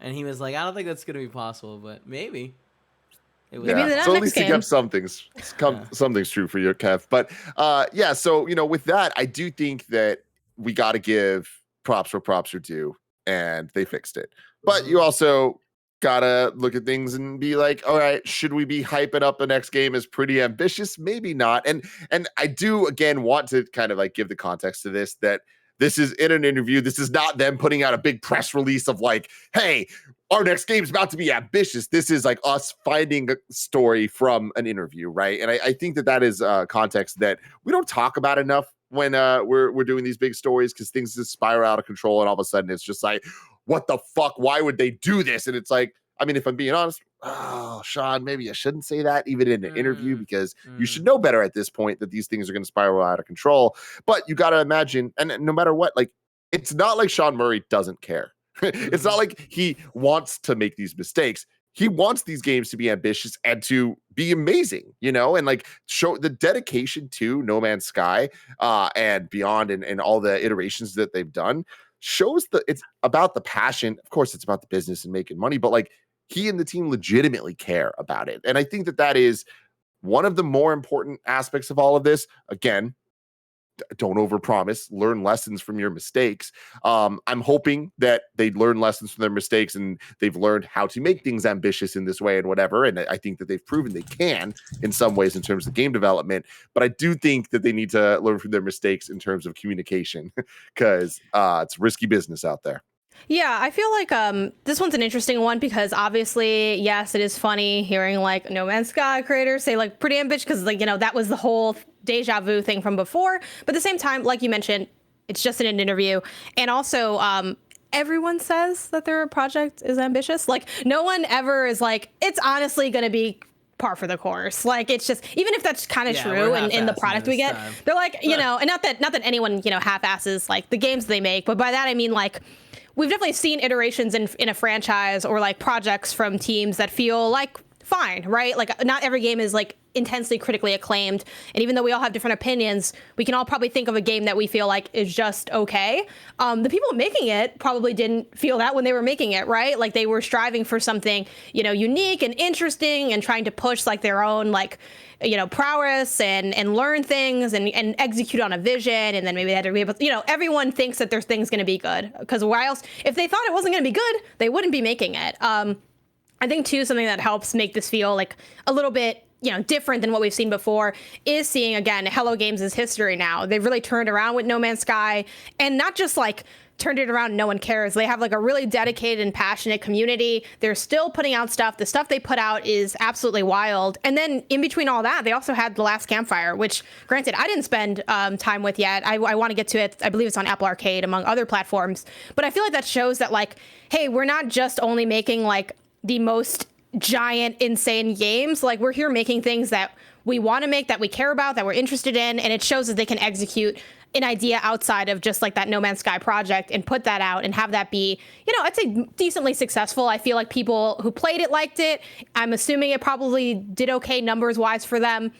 And he was like, I don't think that's going to be possible, but maybe. Maybe so at least he kept something's true for you, Kev. But so with that, I do think that we got to give props where props are due, and they fixed it. But you also gotta look at things and be like, all right, should we be hyping up the next game as pretty ambitious? Maybe not. And I do again want to kind of like give the context to this, that this is in an interview. This is not them putting out a big press release of like, hey, our next game is about to be ambitious. This is like us finding a story from an interview, right? And I think that is context that we don't talk about enough when we're doing these big stories, because things just spiral out of control, and all of a sudden it's just like, what the fuck? Why would they do this? And it's like, I mean, if I'm being honest, Sean, maybe I shouldn't say that even in an interview, because you should know better at this point that these things are going to spiral out of control. But you got to imagine, and no matter what, like, it's not like Sean Murray doesn't care. It's not like he wants to make these mistakes. He wants these games to be ambitious and to be amazing, and like show the dedication to No Man's Sky and beyond, and all the iterations that they've done shows it's about the passion. Of course, it's about the business and making money, but like he and the team legitimately care about it. And I think that is one of the more important aspects of all of this. Again, don't overpromise, learn lessons from your mistakes. I'm hoping that they learn lessons from their mistakes, and they've learned how to make things ambitious in this way and whatever. And I think that they've proven they can in some ways in terms of game development. But I do think that they need to learn from their mistakes in terms of communication, because it's risky business out there. Yeah, I feel like this one's an interesting one, because obviously, yes, it is funny hearing like No Man's Sky creators say like pretty ambitious, because like, that was the whole deja vu thing from before. But at the same time, like you mentioned, it's just in an interview. And also, everyone says that their project is ambitious. Like no one ever is like, it's honestly going to be par for the course. Like it's just, even if that's kind of true in the product we get, they're like, and not that anyone, half-asses like the games they make, but by that I mean like, we've definitely seen iterations in a franchise or like projects from teams that feel like fine, right? Like not every game is like intensely critically acclaimed. And even though we all have different opinions, we can all probably think of a game that we feel like is just okay. The people making it probably didn't feel that when they were making it, right? Like they were striving for something, you know, unique and interesting and trying to push like their own like, you know, prowess and learn things and execute on a vision. And then maybe they had to be able to, you know, everyone thinks that their thing's going to be good, because why else, if they thought it wasn't going to be good, they wouldn't be making it. I think too, something that helps make this feel like a little bit, you know, different than what we've seen before is seeing, again, Hello Games' history now. They've really turned around with No Man's Sky, and not just like turned it around and no one cares. They have like a really dedicated and passionate community. They're still putting out stuff. The stuff they put out is absolutely wild. And then in between all that, they also had The Last Campfire, which granted, I didn't spend time with yet. I want to get to it. I believe it's on Apple Arcade among other platforms. But I feel like that shows that like, hey, we're not just only making like the most giant, insane games. Like we're here making things that we want to make, that we care about, that we're interested in. And it shows that they can execute an idea outside of just like that No Man's Sky project and put that out and have that be, you know, I'd say decently successful. I feel like people who played it liked it. I'm assuming it probably did okay numbers wise for them.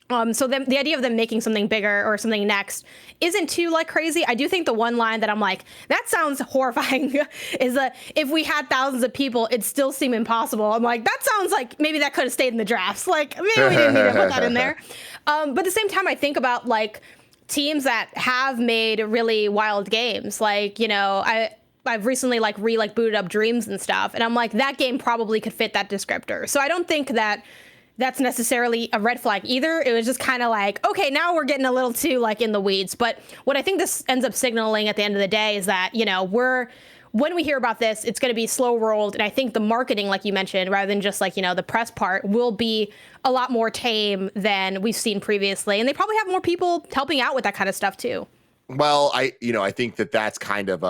So the idea of them making something bigger or something next isn't too like crazy. I do think the one line that I'm like, that sounds horrifying is that if we had thousands of people, it'd still seem impossible. I'm like, that sounds like maybe that could have stayed in the drafts. Like maybe we didn't need to put that in there. But at the same time, I think about like teams that have made really wild games. Like, you know, I've recently booted up Dreams and stuff. And I'm like, that game probably could fit that descriptor. So I don't think that that's necessarily a red flag either. It was just kind of like, okay, now we're getting a little too like in the weeds. But what I think this ends up signaling at the end of the day is that, you know, when we hear about this, it's going to be slow rolled. And I think the marketing, like you mentioned, rather than just like, you know, the press part, will be a lot more tame than we've seen previously. And they probably have more people helping out with that kind of stuff too. Well, I think that's kind of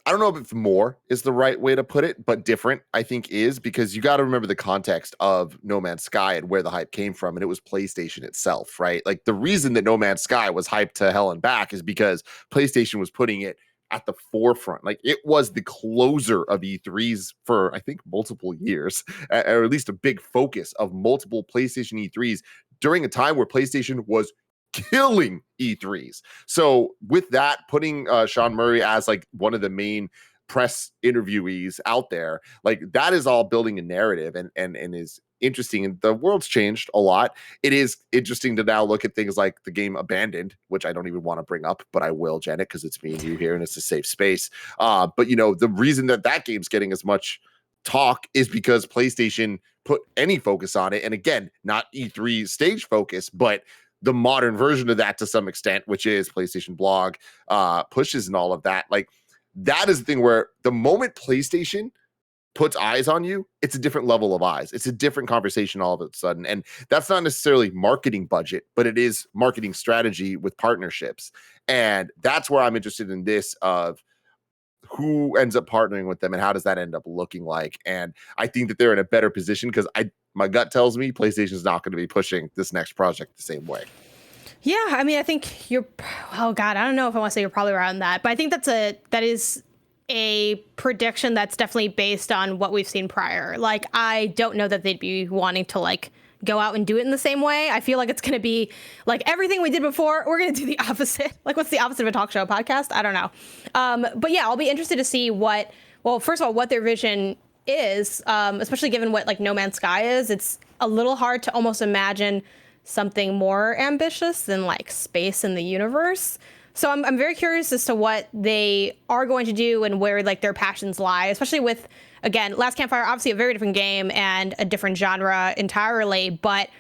I don't know if more is the right way to put it, but different, I think, is, because you got to remember the context of No Man's Sky and where the hype came from. And it was PlayStation itself, right? Like the reason that No Man's Sky was hyped to hell and back is because PlayStation was putting it at the forefront. Like it was the closer of E3s for, I think, multiple years, or at least a big focus of multiple PlayStation E3s during a time where PlayStation was killing E3s. So with that, putting Sean Murray as like one of the main press interviewees out there, like that is all building a narrative and is interesting. And the world's changed a lot. It is interesting to now look at things like the game Abandoned, which I don't even want to bring up, but I will, Janet, because it's me and you here and it's a safe space. But you know, the reason that game's getting as much talk is because PlayStation put any focus on it. And again, not E3 stage focus, but the modern version of that to some extent, which is PlayStation Blog, pushes and all of that. Like that is the thing where the moment PlayStation puts eyes on you, it's a different level of eyes. It's a different conversation all of a sudden. And that's not necessarily marketing budget, but it is marketing strategy with partnerships. And that's where I'm interested in this of who ends up partnering with them and how does that end up looking like. And I think that they're in a better position because my gut tells me PlayStation is not going to be pushing this next project the same way. Yeah, I mean, I think oh God, I don't know if I want to say you're probably around that, but I think that is a prediction that's definitely based on what we've seen prior. Like, I don't know that they'd be wanting to like go out and do it in the same way. I feel like it's going to be like everything we did before, we're going to do the opposite. Like, what's the opposite of a talk show podcast? I don't know. But yeah, I'll be interested to see first of all, what their vision is, especially given what like No Man's Sky is. It's a little hard to almost imagine something more ambitious than like space in the universe. So I'm very curious as to what they are going to do and where like their passions lie, especially with, again, Last Campfire, obviously a very different game and a different genre entirely, but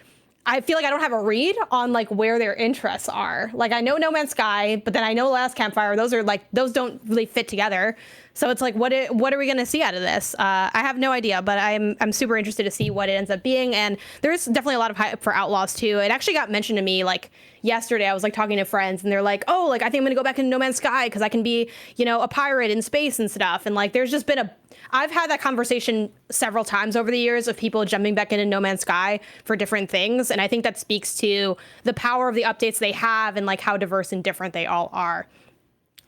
I feel like I don't have a read on like where their interests are. Like I know No Man's Sky, but then I know Last Campfire. Those don't really fit together. So it's like, what are we going to see out of this? I have no idea, but I'm super interested to see what it ends up being. And there's definitely a lot of hype for Outlaws too. It actually got mentioned to me like yesterday. I was like talking to friends and they're like, oh, like I think I'm going to go back into No Man's Sky because I can be, you know, a pirate in space and stuff. And like, there's just been I've had that conversation several times over the years of people jumping back into No Man's Sky for different things. And I think that speaks to the power of the updates they have and like how diverse and different they all are.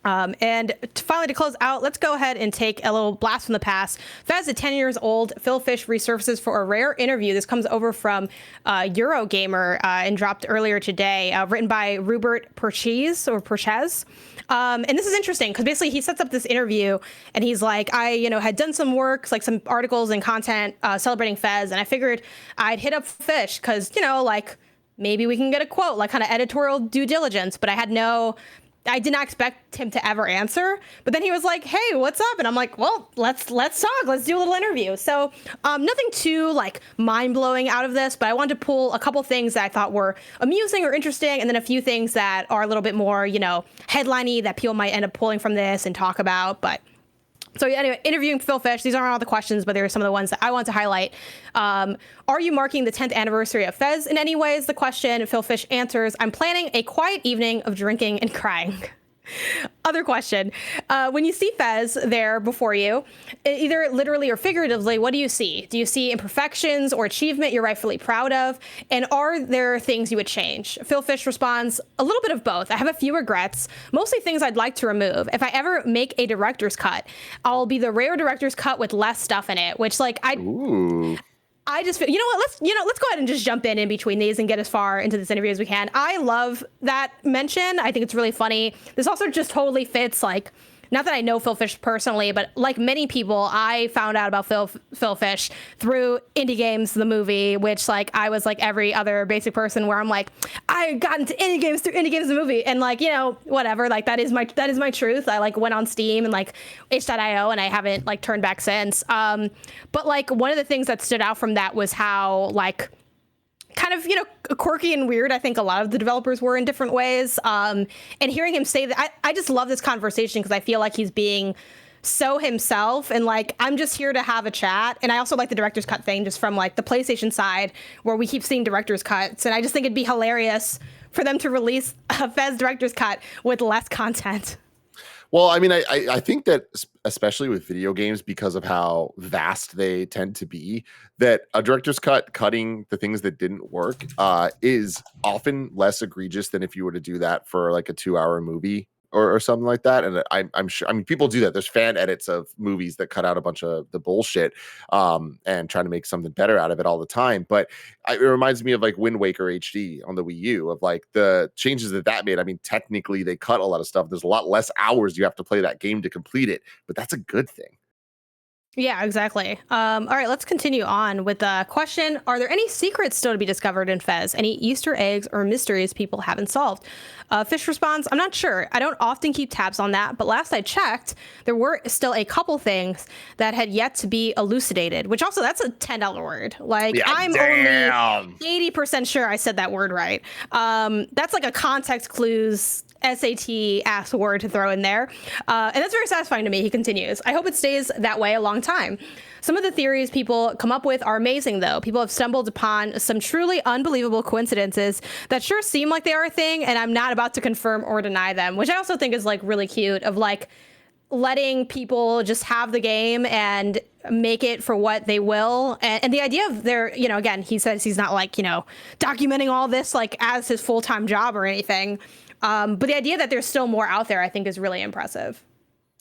And finally, to close out, let's go ahead and take a little blast from the past. Fez, at 10 years old, Phil Fish resurfaces for a rare interview. This comes over from Eurogamer and dropped earlier today, written by Rupert Purchase. And this is interesting because basically he sets up this interview and he's like, I had done some work, like some articles and content celebrating Fez, and I figured I'd hit up Fish because, like maybe we can get a quote, like kind of editorial due diligence, but I did not expect him to ever answer. But then he was like, hey, what's up? And I'm like, well, let's talk. Let's do a little interview. So nothing too like mind blowing out of this, but I wanted to pull a couple things that I thought were amusing or interesting. And then a few things that are a little bit more, headliney that people might end up pulling from this and talk about. But so anyway, interviewing Phil Fish. These aren't all the questions, but there are some of the ones that I want to highlight. Are you marking the 10th anniversary of Fez in any way is the question. Phil Fish answers, I'm planning a quiet evening of drinking and crying. Other question. When you see Fez there before you, either literally or figuratively, what do you see? Do you see imperfections or achievement you're rightfully proud of? And are there things you would change? Phil Fish responds, a little bit of both. I have a few regrets, mostly things I'd like to remove. If I ever make a director's cut, I'll be the rare director's cut with less stuff in it, which I just feel, let's go ahead and just jump in between these and get as far into this interview as we can. I love that mention. I think it's really funny. This also just totally fits, like, not that I know Phil Fish personally, but like many people, I found out about Phil Fish through Indie Games, the movie, which like I was like every other basic person where I'm like, I got into Indie Games through Indie Games, the movie, and like, whatever, like that is my truth. I like went on Steam and like itch.io and I haven't like turned back since. But like one of the things that stood out from that was how like kind of, quirky and weird. I think a lot of the developers were in different ways. And hearing him say that, I just love this conversation because I feel like he's being so himself and like, I'm just here to have a chat. And I also like the director's cut thing just from like the PlayStation side where we keep seeing director's cuts. And I just think it'd be hilarious for them to release a Fez director's cut with less content. Well, I mean, I think that especially with video games, because of how vast they tend to be, that a director's cut cutting the things that didn't work is often less egregious than if you were to do that for like a 2-hour movie or something like that. And I'm sure, I mean, people do that. There's fan edits of movies that cut out a bunch of the bullshit and try to make something better out of it all the time. But it reminds me of like Wind Waker HD on the Wii U, of like the changes that made. I mean, technically they cut a lot of stuff. There's a lot less hours you have to play that game to complete it, but that's a good thing. Yeah, exactly. All right, let's continue on with the question. Are there any secrets still to be discovered in Fez? Any Easter eggs or mysteries people haven't solved? Fish responds, I'm not sure. I don't often keep tabs on that, but last I checked, there were still a couple things that had yet to be elucidated, which also that's a $10 word. Like, yeah, I'm only 80% sure I said that word right. That's like a context clues SAT-ass word to throw in there. And that's very satisfying to me. He continues, I hope it stays that way a long time. Some of the theories people come up with are amazing, though. People have stumbled upon some truly unbelievable coincidences that sure seem like they are a thing, and I'm not about to confirm or deny them, which I also think is like really cute, of like letting people just have the game and make it for what they will. And the idea of their, again, he says he's not like, documenting all this like as his full-time job or anything. But the idea that there's still more out there, I think, is really impressive.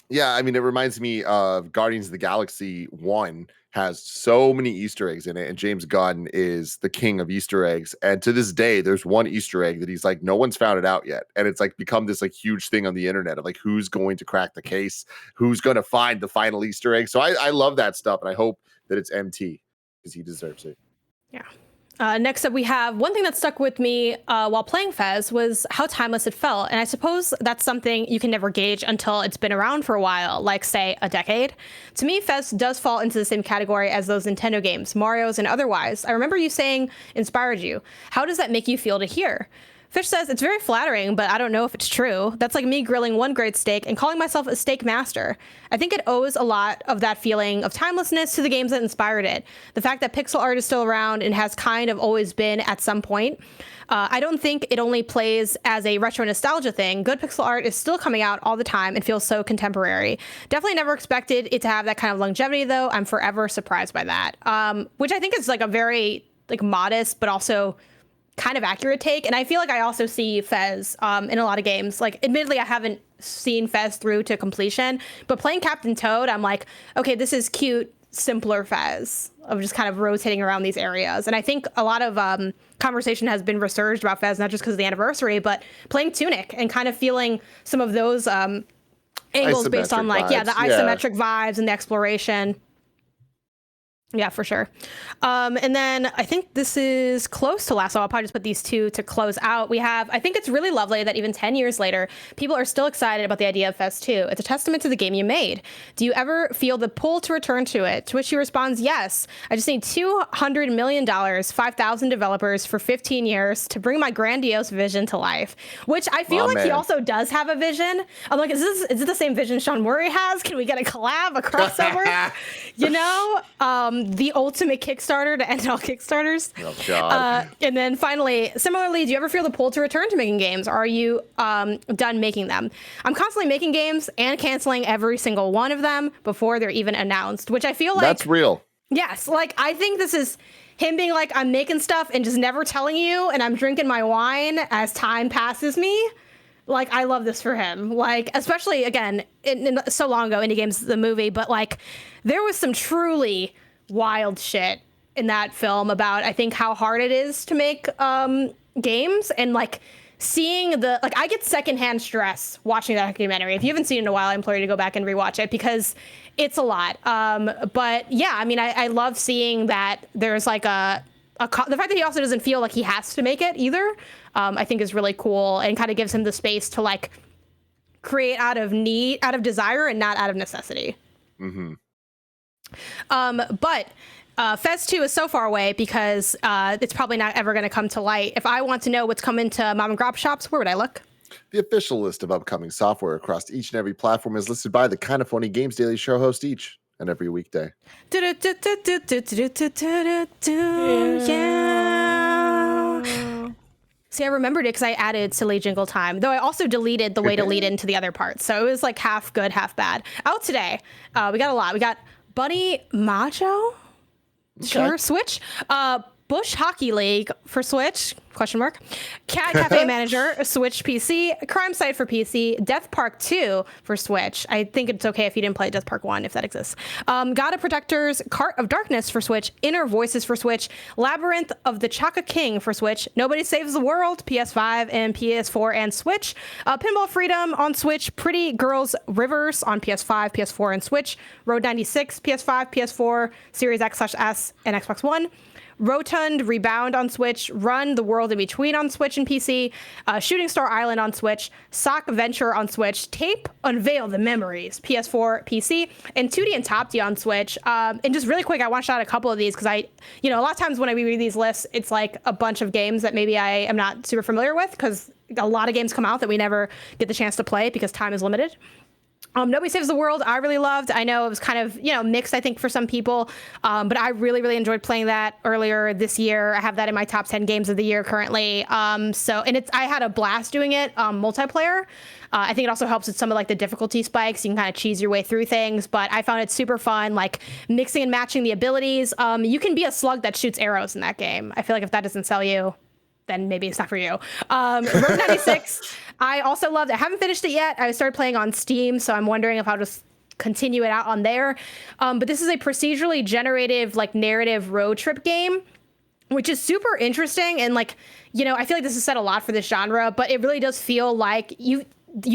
Yeah, I mean, it reminds me of Guardians of the Galaxy 1 has so many Easter eggs in it, and James Gunn is the king of Easter eggs. And to this day, there's one Easter egg that he's like, no one's found it out yet. And it's like become this like huge thing on the internet of like, who's going to crack the case? Who's going to find the final Easter egg? So I love that stuff, and I hope that it's MT because he deserves it. Yeah. Next up, we have one thing that stuck with me while playing Fez was how timeless it felt. And I suppose that's something you can never gauge until it's been around for a while, like, say, a decade. To me, Fez does fall into the same category as those Nintendo games, Mario's and otherwise. I remember you saying inspired you. How does that make you feel to hear? Fish says, it's very flattering, but I don't know if it's true. That's like me grilling one great steak and calling myself a steak master. I think it owes a lot of that feeling of timelessness to the games that inspired it. The fact that pixel art is still around and has kind of always been at some point. I don't think it only plays as a retro nostalgia thing. Good pixel art is still coming out all the time and feels so contemporary. Definitely never expected it to have that kind of longevity, though. I'm forever surprised by that. Which I think is like a very like modest, but also kind of accurate take. And I feel like I also see Fez in a lot of games. Like, admittedly, I haven't seen Fez through to completion, but playing Captain Toad, I'm like, okay, this is cute, simpler Fez of just kind of rotating around these areas. And I think a lot of conversation has been resurged about Fez, not just because of the anniversary, but playing Tunic and kind of feeling some of those angles based on like, the isometric vibes and the exploration. Yeah, for sure. And then I think this is close to last, so I'll probably just put these two to close out. I think it's really lovely that even 10 years later, people are still excited about the idea of Fez 2. It's a testament to the game you made. Do you ever feel the pull to return to it? To which he responds, yes. I just need $200 million, 5,000 developers for 15 years to bring my grandiose vision to life, which I feel like he also does have a vision. I'm like, is it the same vision Sean Murray has? Can we get a collab, a crossover? You know? The ultimate Kickstarter to end all Kickstarters. Oh, God. And then finally, similarly, do you ever feel the pull to return to making games? Are you done making them? I'm constantly making games and canceling every single one of them before they're even announced, which I feel like... That's real. Yes. Like, I think this is him being like, I'm making stuff and just never telling you, and I'm drinking my wine as time passes me. Like, I love this for him. Like, especially, again, so long ago, Indie Games, the movie, but like, there was some truly wild shit in that film about, I think, how hard it is to make games, and like seeing I get secondhand stress watching that documentary. If you haven't seen it in a while, I implore you to go back and rewatch it because it's a lot. But yeah, I mean, I love seeing that there's like the fact that he also doesn't feel like he has to make it either, I think is really cool, and kind of gives him the space to like create out of desire and not out of necessity. Mm-hmm. But Fez 2 is so far away because it's probably not ever going to come to light. If I want to know what's coming to mom and grop shops, where would I look? The official list of upcoming software across each and every platform is listed by the KindaFunny Games Daily Show host each and every weekday. Yeah. See, I remembered it because I added silly jingle time, though I also deleted the way to lead into the other parts. So it was like half good, half bad. Out today, we got a lot. We got Bunny Macho, sure, Switch, Bush Hockey League for Switch, ? Cat Cafe Manager, Switch PC, Crime Site for PC, Death Park 2 for Switch. I think it's okay if you didn't play Death Park 1, if that exists. God of Protectors, Cart of Darkness for Switch, Inner Voices for Switch, Labyrinth of the Chaka King for Switch, Nobody Saves the World, PS5 and PS4 and Switch, Pinball Freedom on Switch, Pretty Girls Rivers on PS5, PS4 and Switch, Road 96, PS5, PS4, Series X/S, and Xbox One, Rotund Rebound on Switch, Run the World in Between on Switch and PC, Shooting Star Island on Switch, Sock Venture on Switch, Tape Unveil the Memories, PS4, PC, and 2D and Top D on Switch. And just really quick, I want to shout out a couple of these because a lot of times when I read these lists, it's like a bunch of games that maybe I am not super familiar with because a lot of games come out that we never get the chance to play because time is limited. Nobody Saves the World, I really loved. I know it was kind of, mixed, I think, for some people. But I really, really enjoyed playing that earlier this year. I have that in my top 10 games of the year currently. I had a blast doing it multiplayer. I think it also helps with some of like the difficulty spikes. You can kind of cheese your way through things, but I found it super fun, like mixing and matching the abilities. You can be a slug that shoots arrows in that game. I feel like if that doesn't sell you, then maybe it's not for you. Road 96, I also loved. I haven't finished it yet. I started playing on Steam, so I'm wondering if I'll just continue it out on there. But this is a procedurally generative, like narrative road trip game, which is super interesting. And like, I feel like this is said a lot for this genre, but it really does feel like you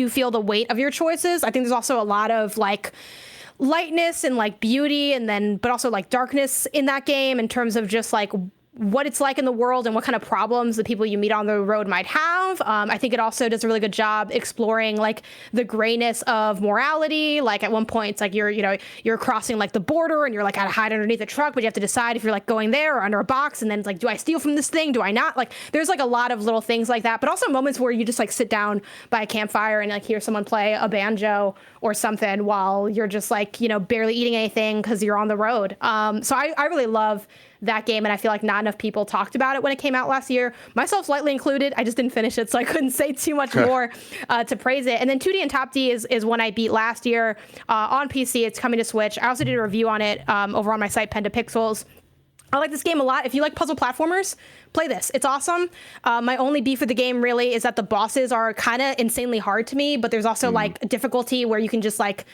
feel the weight of your choices. I think there's also a lot of like lightness and like beauty, but also like darkness in that game in terms of just like what it's like in the world and what kind of problems the people you meet on the road might have. I think it also does a really good job exploring like the grayness of morality. Like at one point, it's like you're crossing like the border and you're like gotta hide underneath a truck, but you have to decide if you're like going there or under a box. And then it's like, do I steal from this thing? Do I not? Like there's like a lot of little things like that, but also moments where you just like sit down by a campfire and like hear someone play a banjo or something while you're just like, barely eating anything because you're on the road. So I really love that game, and I feel like not enough people talked about it when it came out last year, myself slightly included. I just didn't finish it, so I couldn't say too much more to praise it. And then 2D and Top D is one I beat last year on PC. It's coming to Switch. I also did a review on it over on my site, Penda Pixels. I like this game a lot. If you like puzzle platformers, play this. It's awesome. My only beef with the game really is that the bosses are kind of insanely hard to me, but there's also like a difficulty where you can just like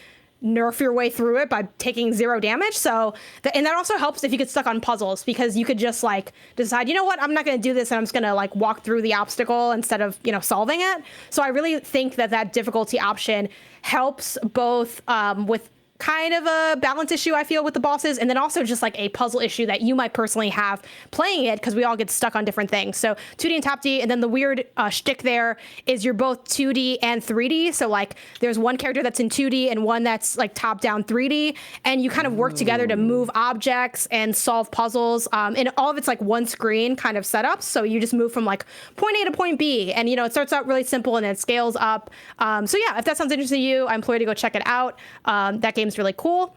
nerf your way through it by taking 0 damage. So, and that also helps if you get stuck on puzzles, because you could just like decide, you know what, I'm not going to do this, and I'm just going to like walk through the obstacle instead of, you know, solving it. So I really think that difficulty option helps both with kind of a balance issue, I feel, with the bosses, and then also just like a puzzle issue that you might personally have playing it, because we all get stuck on different things. So 2D and top D, and then the weird shtick there is you're both 2D and 3D. So like there's one character that's in 2D and one that's like top down 3D, and you kind of work together to move objects and solve puzzles. And all of it's like one screen kind of setups. So you just move from like point A to point B, and you know, it starts out really simple and then it scales up. So yeah, if that sounds interesting to you, I implore you to go check it out. That game's really cool.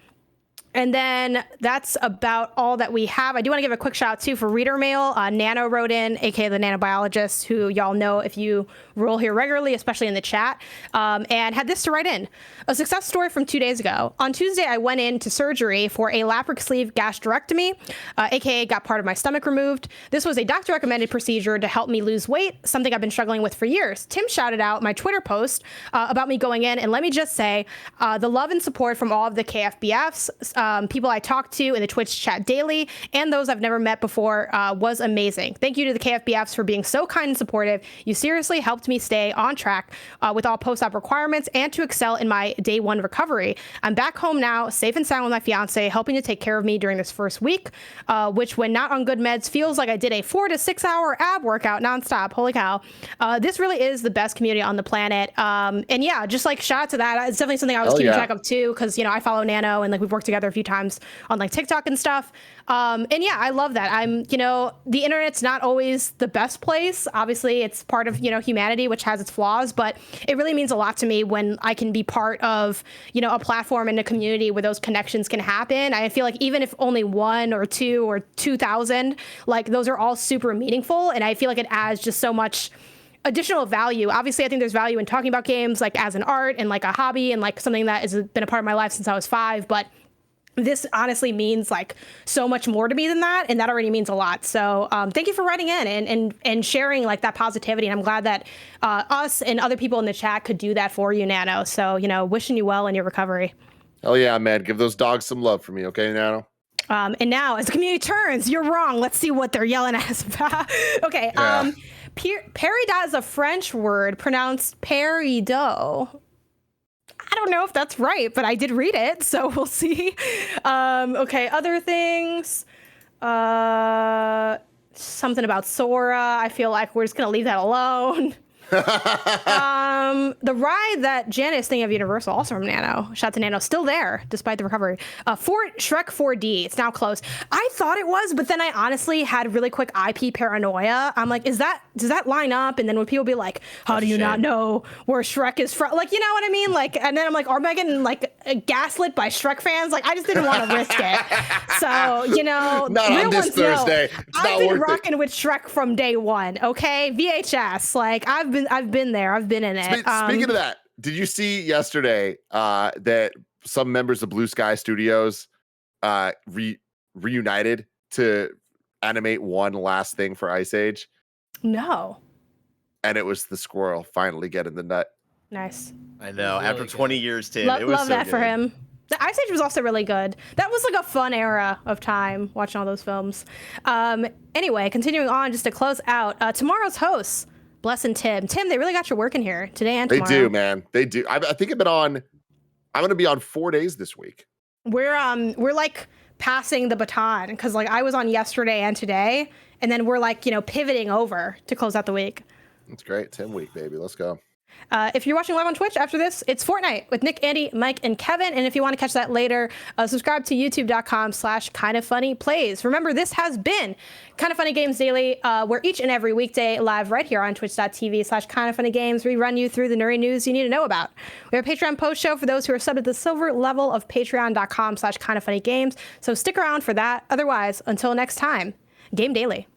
And then that's about all that we have. I do want to give a quick shout out too for reader mail. Nano wrote in, aka the Nano Biologist, who y'all know if you roll here regularly, especially in the chat, and had this to write in. A success story from 2 days ago. On Tuesday, I went into surgery for a laparoscopic sleeve gastrectomy, aka got part of my stomach removed. This was a doctor-recommended procedure to help me lose weight, something I've been struggling with for years. Tim shouted out my Twitter post about me going in, and let me just say, the love and support from all of the KFBFs, people I talk to in the Twitch chat daily, and those I've never met before, was amazing. Thank you to the KFBFs for being so kind and supportive. You seriously helped me stay on track with all post-op requirements and to excel in my day 1 recovery. I'm back home now, safe and sound with my fiance, helping to take care of me during this first week, which when not on good meds feels like I did a 4 to 6 hour ab workout nonstop. Holy cow. This really is the best community on the planet. And yeah, just like shout out to that. It's definitely something I was keeping track of too, because, you know, I follow Nano and like we've worked together a few times on like TikTok and stuff. And yeah, I love that. You know, the internet's not always the best place. Obviously, it's part of, you know, humanity, which has its flaws, but it really means a lot to me when I can be part of, you know, a platform and a community where those connections can happen. I feel like even if only 1 or 2 or 2,000, like those are all super meaningful. And I feel like it adds just so much additional value. Obviously, I think there's value in talking about games like as an art and like a hobby and like something that has been a part of my life since I was 5, but this honestly means like so much more to me than that, and that already means a lot. So thank you for writing in and sharing like that positivity, and I'm glad that us and other people in the chat could do that for you, Nano. So, you know, wishing you well in your recovery. Hell yeah, man. Give those dogs some love for me, okay, Nano? And now, as the community turns, you're wrong. Let's see what they're yelling at us about. Okay, yeah. Peridot is a French word pronounced Peridot. I don't know if that's right, but I did read it, so we'll see. Okay, other things. Something about Sora. I feel like we're just going to leave that alone. The ride that Janet is thinking of Universal, also from Nano. Shout out to Nano, still there despite the recovery. Shrek 4D, it's now closed. I thought it was, but then I honestly had really quick IP paranoia. I'm like, does that line up? And then when people be like, how do you not know where Shrek is from? Like, you know what I mean? Like, and then I'm like, are I getting like gaslit by Shrek fans? Like, I just didn't want to risk it. So, you know, not on this Thursday. I've been rocking with Shrek from day 1. Okay, VHS. Like, I've been there. I've been in it. Speaking of that, did you see yesterday that some members of Blue Sky Studios reunited to animate one last thing for Ice Age? No. And it was the squirrel finally getting the nut. Nice. I know. Really after 20 years, Tim. It was love so that good. For him. The Ice Age was also really good. That was like a fun era of time watching all those films. Anyway, continuing on, just to close out, tomorrow's hosts, Bless and Tim. Tim, they really got your work in here today and tomorrow. They do, man. They do. I think I'm going to be on 4 days this week. We're like passing the baton because like I was on yesterday and today, and then we're like, you know, pivoting over to close out the week. That's great. 10 week, baby. Let's go. If you're watching live on Twitch after this, it's Fortnite with Nick, Andy, Mike, and Kevin. And if you want to catch that later, subscribe to youtube.com/KindaFunnyPlays. Remember, this has been Kinda Funny Games Daily, where each and every weekday live right here on twitch.tv/KindaFunnyGames, we run you through the nerdy news you need to know about. We have a Patreon post show for those who are subbed at the silver level of patreon.com/KindaFunnyGames. So stick around for that. Otherwise, until next time, Game Daily.